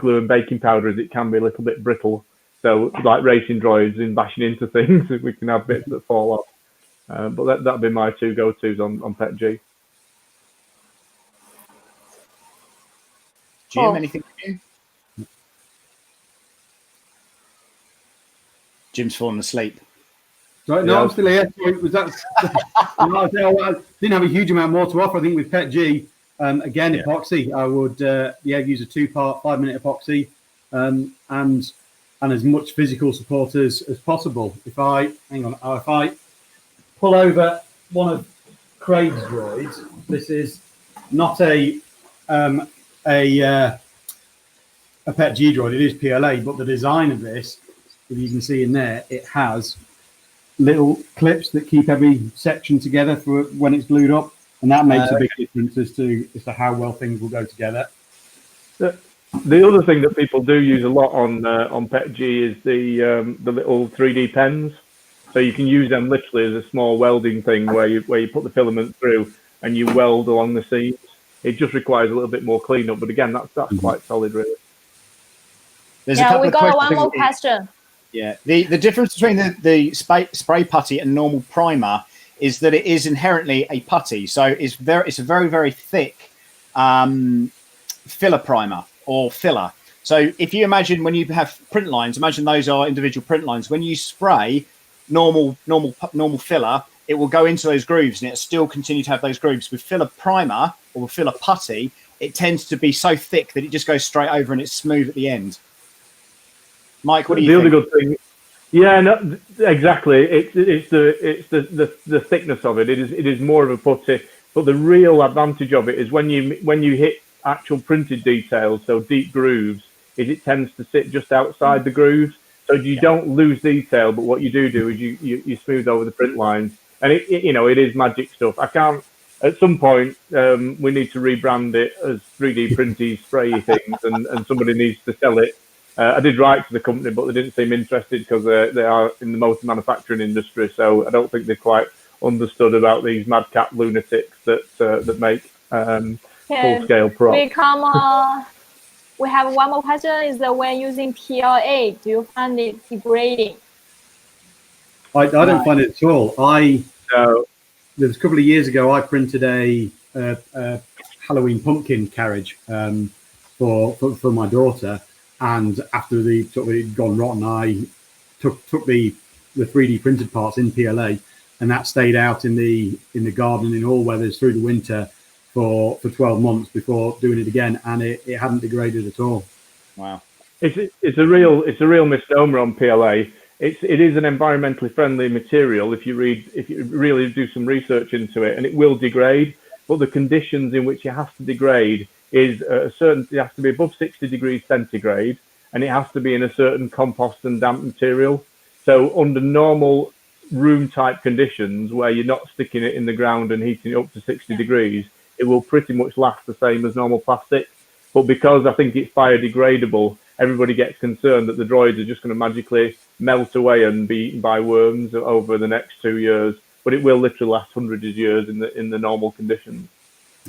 glue and baking powder is it can be a little bit brittle. So, like racing droids and bashing into things, we can have bits that fall off. But that'd be my two go-tos on PETG. Jim, anything for you? Jim's fallen asleep. Right, no, I'm still here. Was that? I didn't have a huge amount more to offer. I think with PETG, again, epoxy. I would use a 2-part 5-minute epoxy, and as much physical support as possible. If I pull over one of Craig's droids, this is not a PETG droid. It is PLA, but the design of this, if you can see in there, it has little clips that keep every section together for when it's glued up, and that makes a big difference as to how well things will go together. The other thing that people do use a lot on PETG is the little 3D pens. So you can use them literally as a small welding thing where you put the filament through and you weld along the seams. It just requires a little bit more cleanup, but again, that's quite solid, really. We got one more question. Yeah, the difference between the spray putty and normal primer is that it is inherently a putty, so it's a very, very thick filler primer or filler. So if you imagine when you have print lines, imagine those are individual print lines. When you spray normal filler, it will go into those grooves and it'll still continue to have those grooves. With filler primer or with filler putty, it tends to be so thick that it just goes straight over and it's smooth at the end. Mike, what do you think? The other good thing, no, exactly. It's the thickness of it. It is more of a putty, but the real advantage of it is when you hit actual printed details, so deep grooves, is it tends to sit just outside the grooves. So you don't lose detail, but what you do is you smooth over the print lines, and it is magic stuff. I can't. At some point, we need to rebrand it as 3D printy sprayy things, and somebody needs to sell it. I did write to the company, but they didn't seem interested because they are in the motor manufacturing industry. So I don't think they quite understood about these madcap lunatics that make full scale props. We have one more question. Is that when using PLA, do you find it degrading? I don't find it at all. There's a couple of years ago, I printed a Halloween pumpkin carriage for my daughter, and after it had gone rotten, I took the 3D printed parts in PLA, and that stayed out in the garden in all weathers through the winter for 12 months before doing it again, and it hadn't degraded at all. Wow. It's a real misnomer on PLA. It is an environmentally friendly material if you really do some research into it, and it will degrade, but the conditions in which it has to degrade is it has to be above 60 degrees centigrade, and it has to be in a certain compost and damp material. So under normal room type conditions where you're not sticking it in the ground and heating it up to 60 degrees, it will pretty much last the same as normal plastic. But because I think it's biodegradable, everybody gets concerned that the droids are just going to magically melt away and be eaten by worms over the next 2 years, but it will literally last hundreds of years in the normal conditions.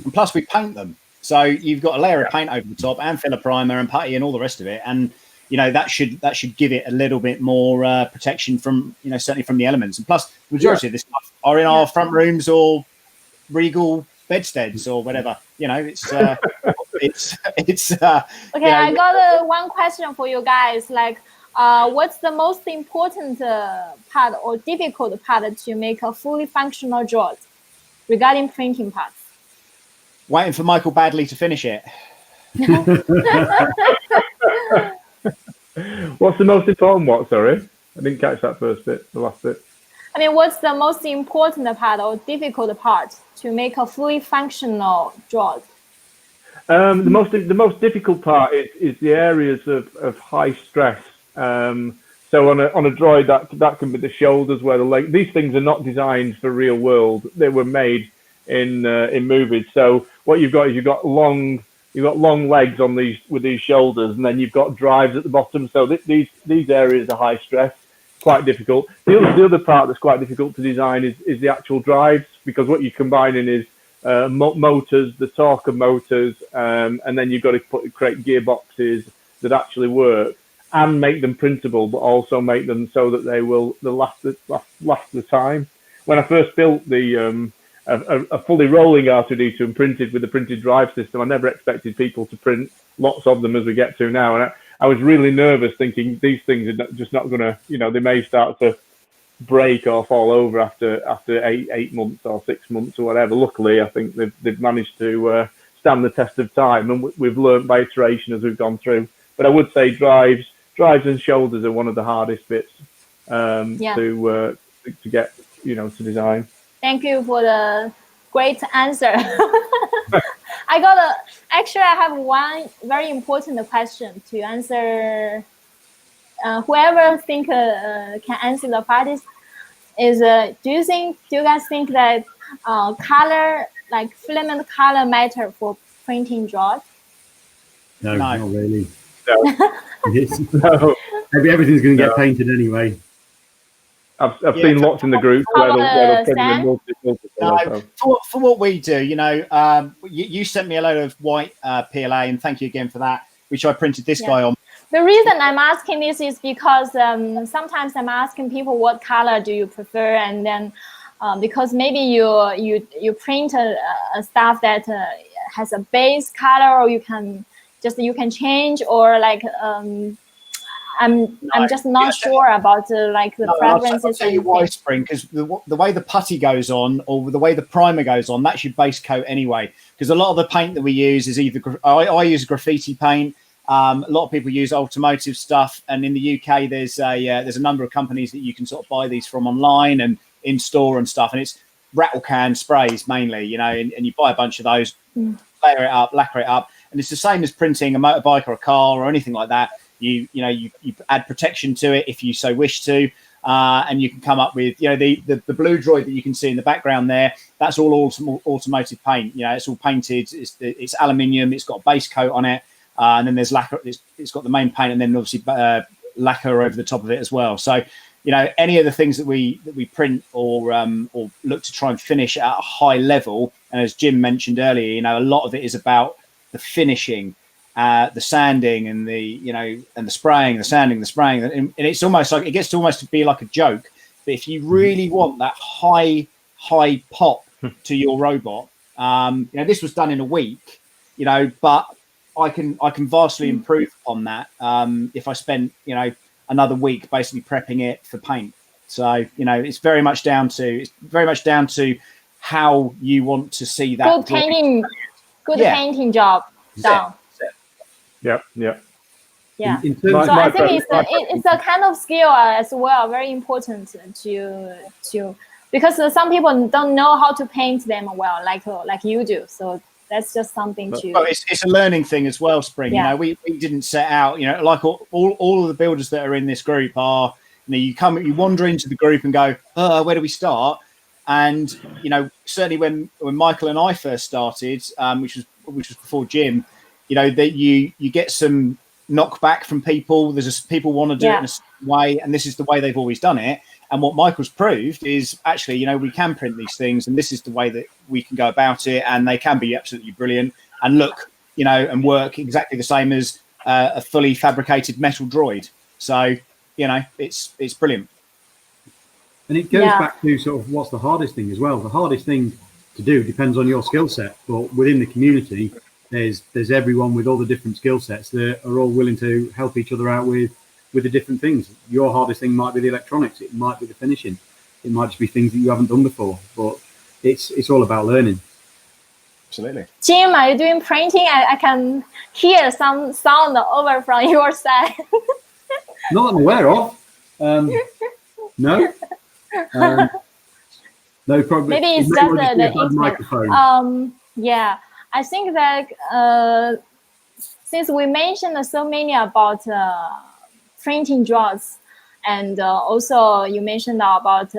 And plus, we paint them, so you've got a layer of paint over the top, and filler primer and putty and all the rest of it, and that should give it a little bit more protection from certainly from the elements. And plus, the majority of this stuff are in our front rooms or Regal bedsteads or whatever. It's it's okay. I got one question for you guys. Like, what's the most important part or difficult part to make a fully functional droid regarding printing parts? Waiting for Michael Badley to finish it. What's the most important one? Sorry, I didn't catch that first bit, the last bit. I mean, what's the most important part or difficult part to make a fully functional droid? The most difficult part is the areas of high stress. So on a droid, that can be the shoulders, where the leg. These things are not designed for real world. They were made in movies. So what you've got is you've got long legs on these shoulders, and then you've got drives at the bottom. So these areas are high stress, quite difficult. The other part that's quite difficult to design is the actual drives, because what you're combining is motors, the torque of motors, and then you've got to create gearboxes that actually work and make them printable, but also make them so that they'll last the time. When I first built a fully rolling R2D2 and printed with a printed drive system, I never expected people to print lots of them as we get to now. And I was really nervous, thinking these things are just not going to, they may start to break or fall over after 8 months or 6 months or whatever. Luckily, I think they've managed to stand the test of time, and we've learned by iteration as we've gone through. But I would say drives and shoulders are one of the hardest bits to get, to design. Thank you for the great answer. I have one very important question to answer. Whoever can answer the part is do you guys think that color, like filament color, matter for printing droids? No, not really. No. No. Maybe everything's going to get painted anyway. I've seen lots in the group where they'll print them for what we do, you sent me a load of white PLA, and thank you again for that, which I printed this guy on. The reason I'm asking this is because sometimes I'm asking people what color do you prefer, and then because maybe you print a stuff that has a base color, or you can change, or like I'm just not sure about the preferences. I'll tell you why, Spring, because the way the putty goes on, or the way the primer goes on, that's your base coat anyway. Because a lot of the paint that we use is either I use graffiti paint. A lot of people use automotive stuff, and in the UK there's a number of companies that you can sort of buy these from online and in store and stuff, and it's rattle can sprays mainly, and you buy a bunch of those, layer it up, lacquer it up, and it's the same as printing a motorbike or a car or anything like that. You add protection to it if you so wish to, and you can come up with the blue droid that you can see in the background there. That's all automotive paint. It's all painted. It's aluminium. It's got a base coat on it. And then there's lacquer. It's got the main paint, and then obviously lacquer over the top of it as well. So, any of the things that we print or look to try and finish at a high level, and as Jim mentioned earlier, a lot of it is about the finishing, the sanding, and the spraying, the sanding, the spraying, and it's almost like it gets to almost be like a joke. But if you really want that high pop to your robot, this was done in a week, but I can vastly improve on that if I spent another week basically prepping it for paint. So it's very much down to how you want to see that good painting job done. Yeah. So I think it's a kind of skill as well, very important to because some people don't know how to paint them well, like you do. So that's just something to. Well, it's a learning thing as well, Spring. We didn't set out. Like all of the builders that are in this group are. You wander into the group and go, where do we start? And certainly when Michael and I first started, which was before Jim, that you get some knockback from people. People want to do it in a certain way, and this is the way they've always done it. And what Michael's proved is actually, you know, we can print these things, and this is the way that we can go about it, and they can be absolutely brilliant and look, you know, and work exactly the same as a fully fabricated metal droid. So, you know, it's brilliant. And it goes back to sort of what's the hardest thing as well. The hardest thing to do depends on your skill set, but within the community, there's everyone with all the different skill sets that are all willing to help each other out with the different things. Your hardest thing might be the electronics, it might be the finishing, it might just be things that you haven't done before, but it's all about learning. Absolutely. Jim, are you doing printing? I can hear some sound over from your side. Not that I'm aware of. No. No problem. Maybe it's just the microphone. Yeah, I think that since we mentioned so many about printing droids, and also you mentioned about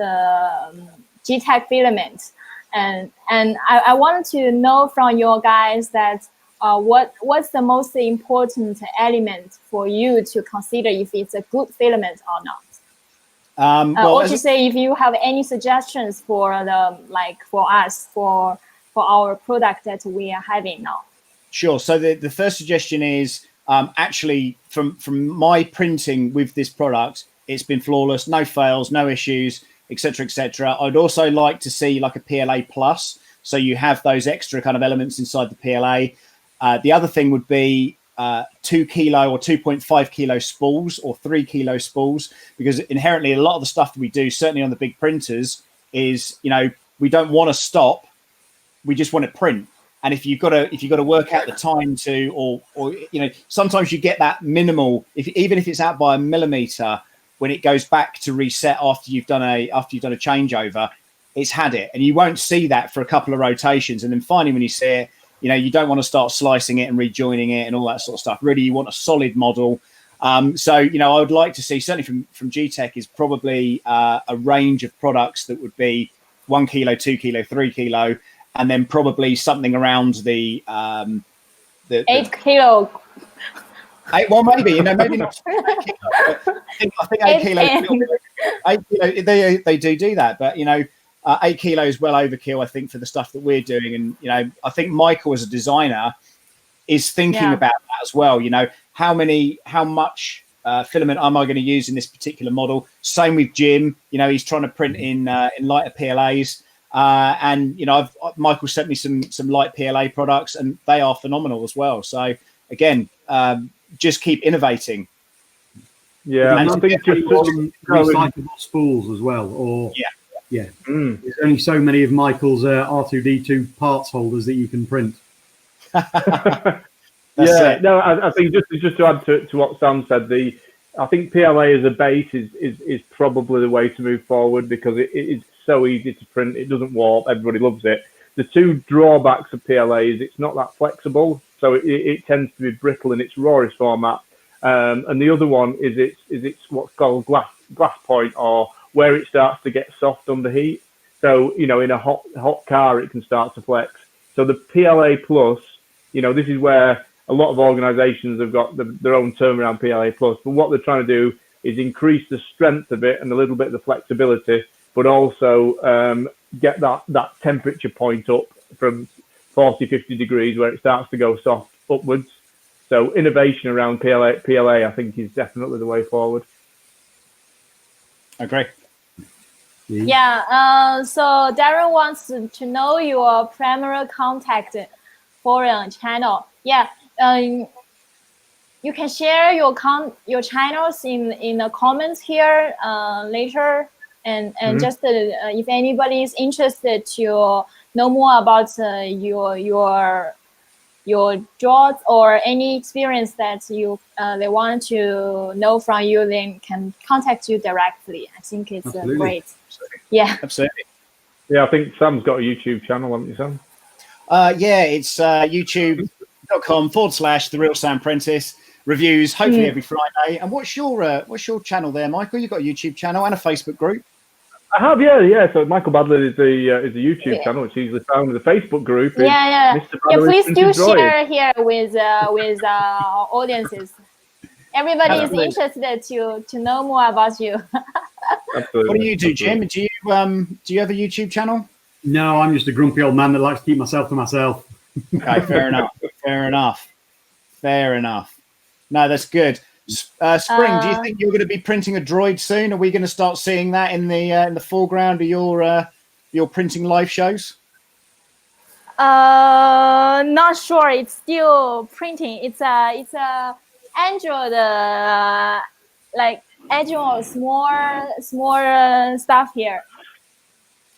GEEETECH filament, and I want to know from you guys that what's the most important element for you to consider if it's a good filament or not? Or to say if you have any suggestions for for us for our product that we are having now. Sure. So the first suggestion is actually from my printing with this product, it's been flawless, no fails, no issues, etc., etc. I'd also like to see like a PLA plus, so you have those extra kind of elements inside the PLA. The other thing would be 2 kilo or 2.5 kilo spools or 3 kilo spools, because inherently a lot of the stuff that we do, certainly on the big printers, is, you know, we don't want to stop, we just want to print. And if you've got to work out the time to, or you know, sometimes you get that minimal, even if it's out by a millimeter, when it goes back to reset after you've done a changeover, it's had it, and you won't see that for a couple of rotations, and then finally when you see it, you know, you don't want to start slicing it and rejoining it and all that sort of stuff. Really, you want a solid model. So, you know, I would like to see, certainly from GEEETECH, is probably a range of products that would be 1 kilo, 2 kilo, 3 kilo, and then probably something around the 8 kilo. Well, maybe, you know, maybe not 8 kilo, but I think 8 kilo. 8 kilo, they do that, but you know. 8 kilos well overkill, I think, for the stuff that we're doing. And, you know, I think Michael as a designer is thinking about that as well. You know, how much filament am I going to use in this particular model? Same with Jim. You know, he's trying to print in lighter PLAs. And, you know, Michael sent me some light PLA products, and they are phenomenal as well. So, again, just keep innovating. Yeah, and I think just recyclable spools as well, or yeah. There's only so many of Michael's R2D2 parts holders that you can print. No, I think just to add to what Sam said, I think PLA as a base is probably the way to move forward, because it is so easy to print. It doesn't warp. Everybody loves it. The two drawbacks of PLA is it's not that flexible, so it tends to be brittle in its rawest format. And the other one is it's what's called glass point, or where it starts to get soft under heat. So, you know, in a hot car, it can start to flex. So the PLA Plus, you know, this is where a lot of organizations have got their own term around PLA Plus. But what they're trying to do is increase the strength of it and a little bit of the flexibility, but also get that temperature point up from 40, 50 degrees where it starts to go soft upwards. So innovation around PLA, I think, is definitely the way forward. I agree. Yeah, so Darren wants to know your primary contact forum channel. Yeah, you can share your channels in the comments here later, and just if anybody is interested to know more about your jobs or any experience that they want to know from you, then can contact you directly. I think it's great. Yeah, absolutely. Yeah, I think Sam's got a YouTube channel, haven't you, Sam? Yeah, it's youtube.com/The Real Sam Prentice. Reviews hopefully every Friday. And what's your channel there, Michael? You've got a YouTube channel and a Facebook group. I have, yeah. So Michael Badler is the YouTube channel, which is easily found with the Facebook group. Yeah. Please do share here with our audiences. Everybody is interested to know more about you. Absolutely. What do you do, Jim? Do you have a YouTube channel? No, I'm just a grumpy old man that likes to keep myself to myself. Okay, fair enough. Fair enough. Fair enough. No, that's good. Spring, do you think you're going to be printing a droid soon? Are we going to start seeing that in the foreground of your printing live shows? Not sure. It's still printing. It's a Android like Android small stuff here.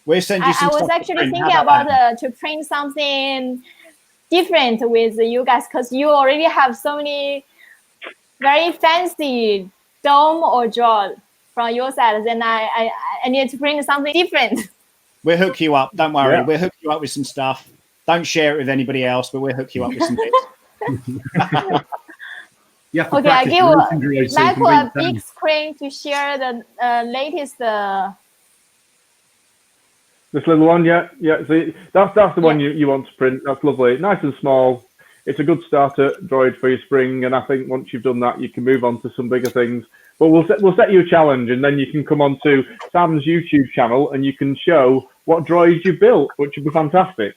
We'll send you some. I was actually thinking about to print something different with you guys, because you already have so many very fancy dome or droid from your side. Then I need to bring something different. We'll hook you up. Don't worry. Yeah. We'll hook you up with some stuff. Don't share it with anybody else, but we'll hook you up with some bits. Okay, I give Michael a big screen to share the latest. This little one, yeah. See, that's the one you want to print. That's lovely, nice and small. It's a good starter droid for your spring, and I think once you've done that, you can move on to some bigger things. But we'll set you a challenge, and then you can come on to Sam's YouTube channel, and you can show what droids you built, which would be fantastic.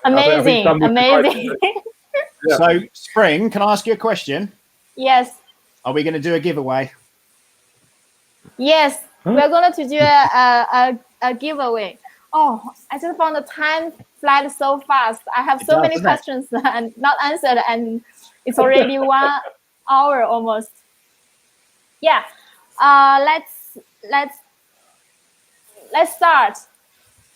Amazing, amazing. Yeah. So, Spring, can I ask you a question? Yes. Are we going to do a giveaway? Yes, we're going to do a giveaway. Oh, I just found the time flies so fast. I have so many questions and not answered, and it's already 1 hour almost. Yeah, let's start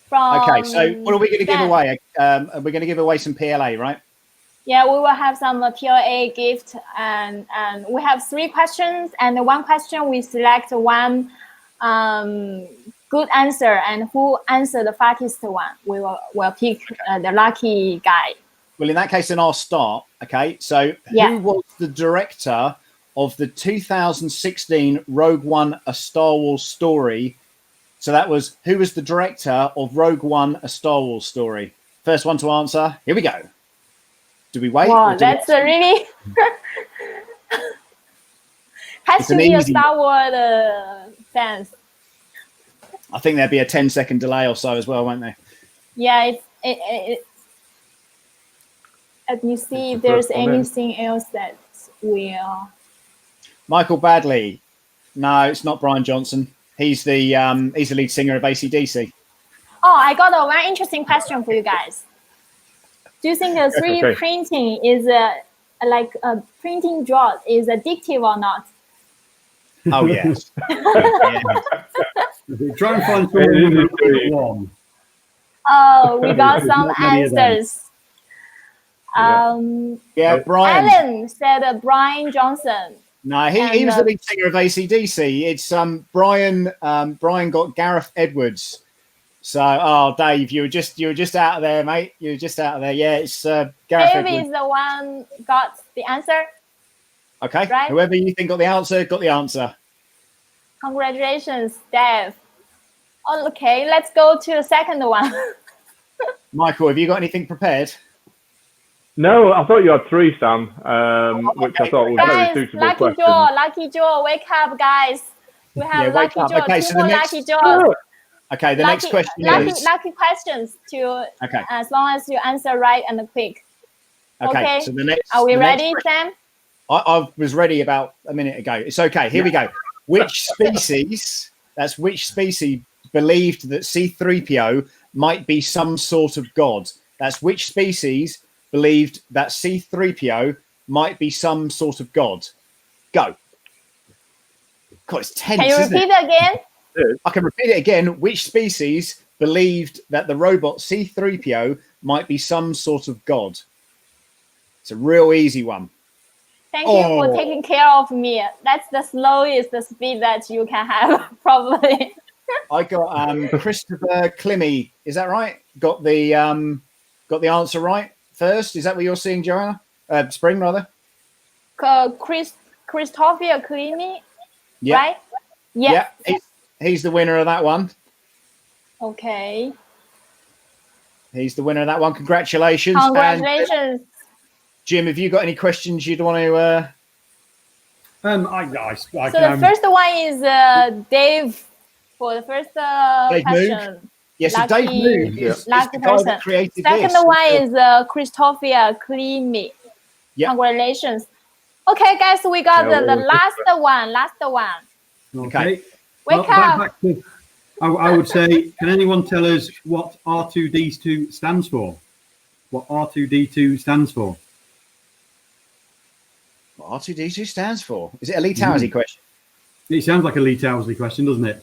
from. Okay, so what are we going to give away? We're going to give away some PLA, right? Yeah, we will have some PLA gift, and we have 3 questions, and 1 question we select 1 good answer, and who answered the fastest one, we will pick the lucky guy. Well, in that case, then I'll start. Okay, so who was the director of the 2016 Rogue One: A Star Wars Story? So that was, who was the director of Rogue One: A Star Wars Story? First one to answer. Here we go. Do we wait? Wow, that's a really has to be a Star Wars fans. I think there'd be a 10-second delay or so as well, won't there? Yeah, let me see if there's anything else that will. Michael Badley. No, it's not Brian Johnson. He's the lead singer of AC/DC. Oh, I got a very interesting question for you guys. Do you think 3D printing is like a printing job is addictive or not? Oh yes. Try and find someone. Oh, we got some answers. Yeah, Brian. Alan said Brian Johnson. No, he was the lead singer of AC/DC. It's Brian. Brian got Gareth Edwards. So, Dave, you were just out of there, mate. You were just out of there. Yeah, it's Gareth Dave Edwards. is the one got the answer. Okay, right? Whoever you think got the answer. Congratulations, Dave. Okay, let's go to the second one. Michael, have you got anything prepared? No, I thought you had 3, Sam, which I thought was very suitable. Lucky Joe, wake up, guys. We have Lucky Joe. Okay, so the next... Lucky Joe. Okay, the next question is... Lucky questions, as long as you answer right and quick. Okay, so the next... Are we ready, Sam? I was ready about a minute ago. It's okay, here we go. Which species believed that C-3PO might be some sort of god? That's which species believed that C-3PO might be some sort of god? Go. God, it's tense, Can you repeat it again? I can repeat it again. Which species believed that the robot C-3PO might be some sort of god? It's a real easy one. Thank you for taking care of me. That's the slowest speed that you can have, probably. I got Christopher Climmy. Is that right? Got the answer right first. Is that what you're seeing, Joanna? Spring, rather. Christopher Climmy. Yeah. Right? Yeah. He's the winner of that one. Okay. He's the winner of that one. Congratulations. Congratulations. And, Jim, have you got any questions you'd want to... So the first one is Dave for the first question. Yes, so Dave Moog is the guy that created Second this. one is Christopher Klimi. Yep. Congratulations. Okay, guys, we got the last one. Okay. Wake up. Back to, I would say, can anyone tell us what R2D2 stands for? What R2D2 stands for? What R2D2 stands for? Is it a Lee Towersy question? It sounds like a Lee Towersy question, doesn't it?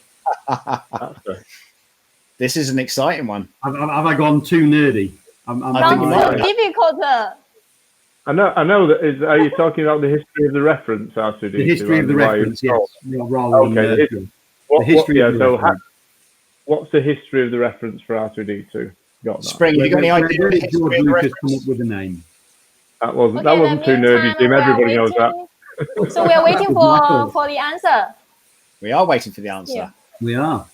This is an exciting one. Have I gone too nerdy? I think so difficult. I know that. Are you talking about the history of the reference, R2D2? The history of the reference, yes. Okay. What's the history of the reference for R2D2? Got that? Spring, have you got any idea? George Lucas come up with the name. That wasn't too nerdy, Jim. Everybody knows that. So we're waiting for the answer. We are waiting for the answer. Yeah. We are.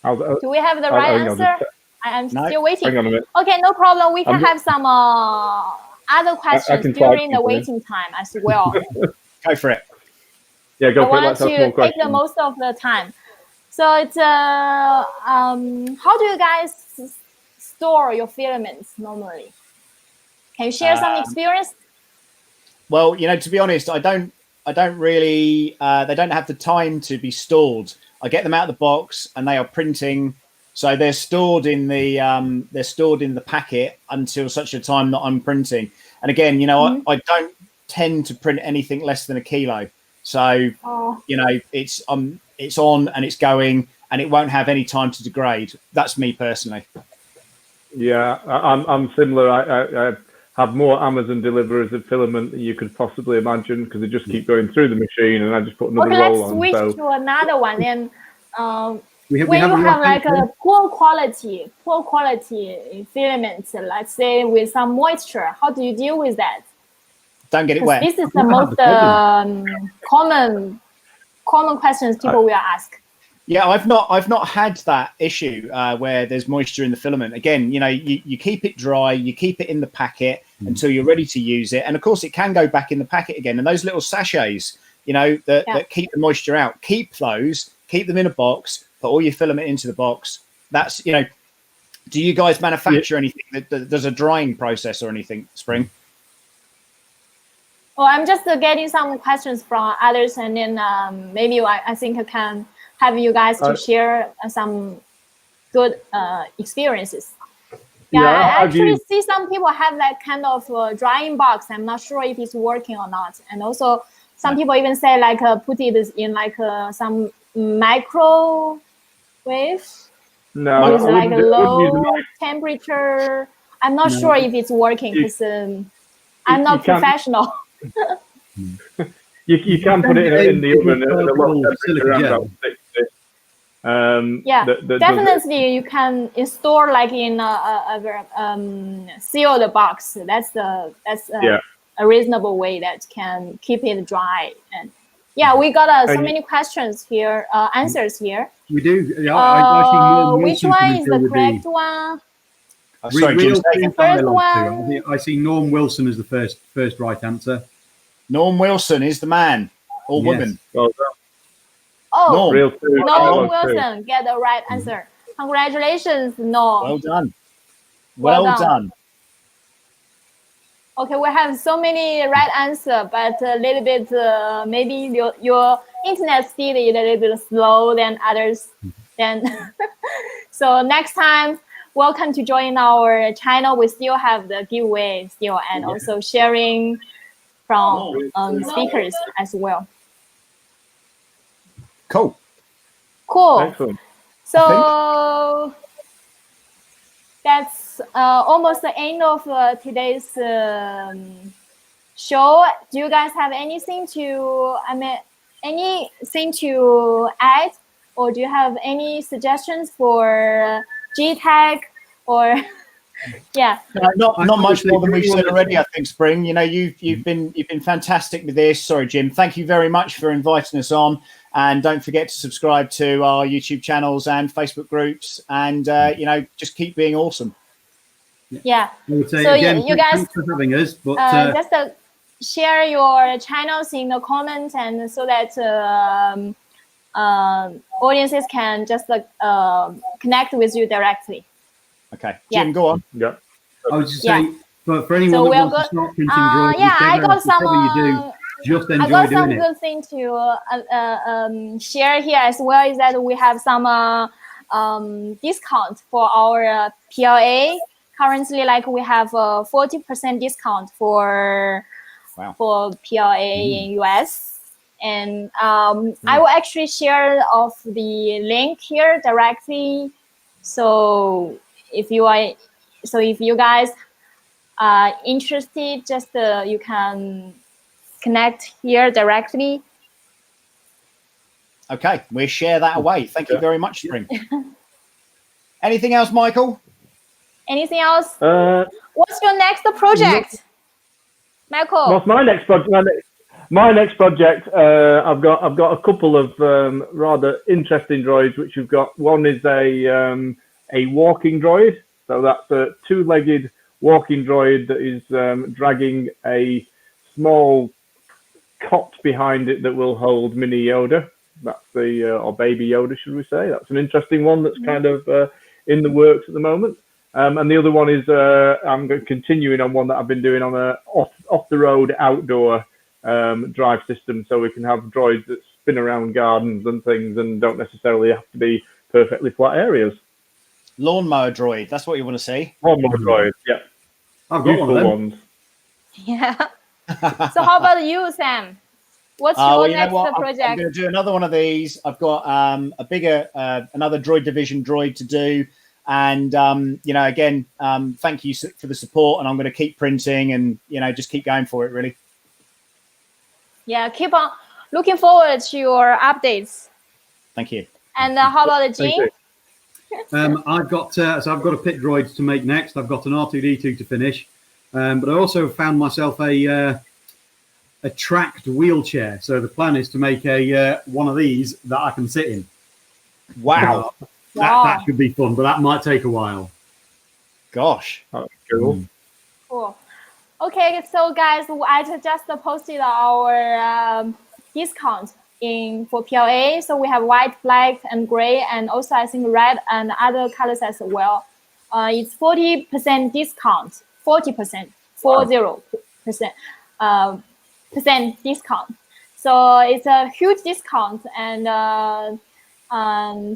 Do we have the right answer? I'm still waiting. Hang on a minute. Okay, no problem. We can have some other questions during the waiting time as well. Go for it. Yeah, go for it. I want to take the most of the time. So it's how do you guys store your filaments normally? Can you share some experience? Well, to be honest, I don't really. They don't have the time to be stored. I get them out of the box, and they are printing. So they're stored in the packet until such a time that I'm printing. And again, I don't tend to print anything less than 1 kilo. So it's on and it's going, and it won't have any time to degrade. That's me personally. Yeah, I'm similar. I have more Amazon deliveries of filament than you could possibly imagine, because they just keep going through the machine, and I just put another roll on. Let's switch to another one. And when you have like a poor quality filaments, let's say with some moisture, how do you deal with that? Don't get it wet. This is the most common questions people will ask. Yeah, I've not had that issue where there's moisture in the filament. Again, you keep it dry, you keep it in the packet until you're ready to use it, and of course it can go back in the packet again. And those little sachets, that keep the moisture out, keep them in a box, put all your filament into the box. That's do you guys manufacture anything that there's a drying process or anything, Spring? Well, I'm just getting some questions from others, and then maybe I think I can have you guys to share some good experiences. Yeah, I actually see some people have that kind of drying box. I'm not sure if it's working or not. And also some people even say like put it in like some microwave. No, it's like a low temperature. I'm not sure if it's working because I'm not professional. You can put it in the oven at a low temperature around 60. Definitely you can install like in a sealed box. That's a reasonable way that can keep it dry. And we got so many questions here, answers here. We do. Yeah, which one is the correct one? Sorry, the first one. I see Norm Wilson as the first right answer. Norm Wilson is the man or woman. Well done. Oh, Norm Wilson get the right answer. Congratulations, Norm. Well done. Well done. Okay, we have so many right answer, but a little bit maybe your internet speed is a little bit slow than others. So next time, welcome to join our channel. We still have the giveaway still, and also sharing from speakers as well. Cool. Excellent. So that's almost the end of today's show. Do you guys have anything to add, or do you have any suggestions for GEEETECH or not much more than we've said already, I think, Spring. You've been fantastic with this. Sorry, Jim. Thank you very much for inviting us on. And don't forget to subscribe to our YouTube channels and Facebook groups, and just keep being awesome. Yeah. I would say So again, you guys thanks for having us. But just share your channels in the comments, and so that audiences can just connect with you directly. Okay, Jim, go on. Yeah. I was just saying, for anyone So that we'll wants to start printing droids, I got some. just I enjoy got some doing it. good thing to share here as well. Is that we have some discount for our PLA. Currently, like we have 40% discount for PLA in US, and I will actually share of the link here directly. So if you guys are interested, just you can connect here directly. Okay, we'll share that away. Thank you very much, Spring. Anything else, Michael? Anything else? What's your next project, Michael? What's my next project? My next project, I've got a couple of rather interesting droids, which we've got. One is a walking droid, so that's a two-legged walking droid that is dragging a small cot behind it that will hold Mini Yoda. That's the or Baby Yoda, should we say? That's an interesting one that's kind of in the works at the moment. And the other one is I'm continuing on one that I've been doing on a off the road outdoor drive system, so we can have droids that spin around gardens and things and don't necessarily have to be perfectly flat areas. Lawnmower droid, that's what you want to see. Lawnmower droid, yeah. I've got one of them. Ones. Yeah. So how about you, Sam? What's your next project? I'm going to do another one of these. I've got a bigger, another Droid Division droid to do. And, again, thank you for the support. And I'm going to keep printing and, just keep going for it, really. Yeah, keep on looking forward to your updates. Thank you. And how about Jean? I've got a pit droid to make next. I've got an R2D2 to finish. But I also found myself a tracked wheelchair. So the plan is to make a one of these that I can sit in. Wow. That should be fun, but that might take a while. Gosh. Cool. Cool. Okay, so guys, I just posted our discount for PLA. So we have white, black, and gray, and also I think red and other colors as well. It's 40% discount. 40%, 40% percent discount. So it's a huge discount, and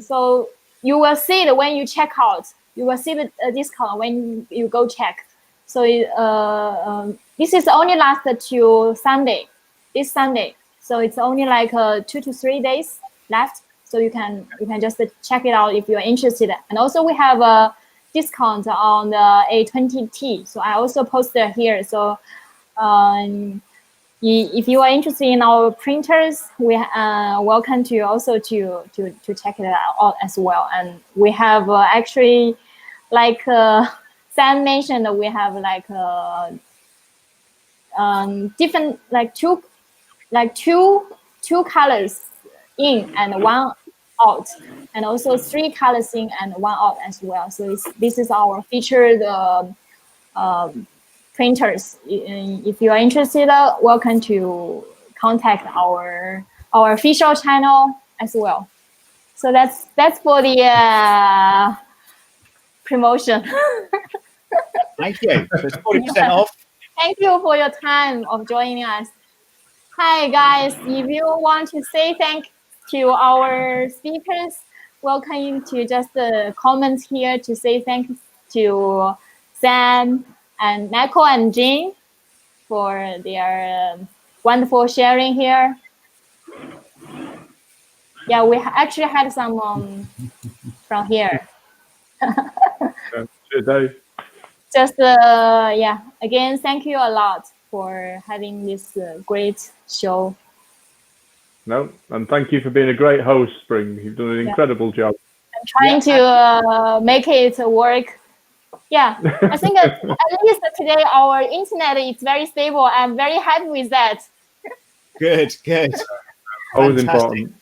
so you will see it when you check out. You will see the discount when you go check. So this is only lasted till Sunday, this Sunday. So it's only like 2 to 3 days left. So you can just check it out if you're interested. And also we have a discount on the A20T. So I also posted here. So if you are interested in our printers, we welcome to also to check it out as well. And we have actually, like Sam mentioned, we have like different two colors in and one out, and also 3 colors in and 1 out as well. So this is our featured printers. If you are interested, welcome to contact our official channel as well. So that's for the promotion. Thank you. So it's 40% off. Thank you for your time of joining us. Hi guys, if you want to say thank to our speakers, welcome to just comment here to say thank you to Sam and Michael and Jean for their wonderful sharing here. Yeah, we actually had some from here. Just yeah, again, thank you a lot for having this great show. No, and thank you for being a great host, Spring. You've done an incredible job. I'm trying to make it work. Yeah, I think at least today our internet is very stable. I'm very happy with that. Good. Always important.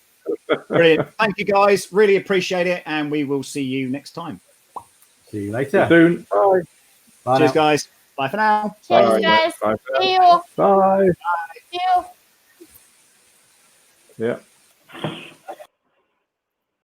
Brilliant. Thank you, guys. Really appreciate it, and we will see you next time. See you later. See you soon. Bye. Bye Cheers, now. guys. Bye for now. Cheers, guys. Bye. See you. Bye. See you. Yeah.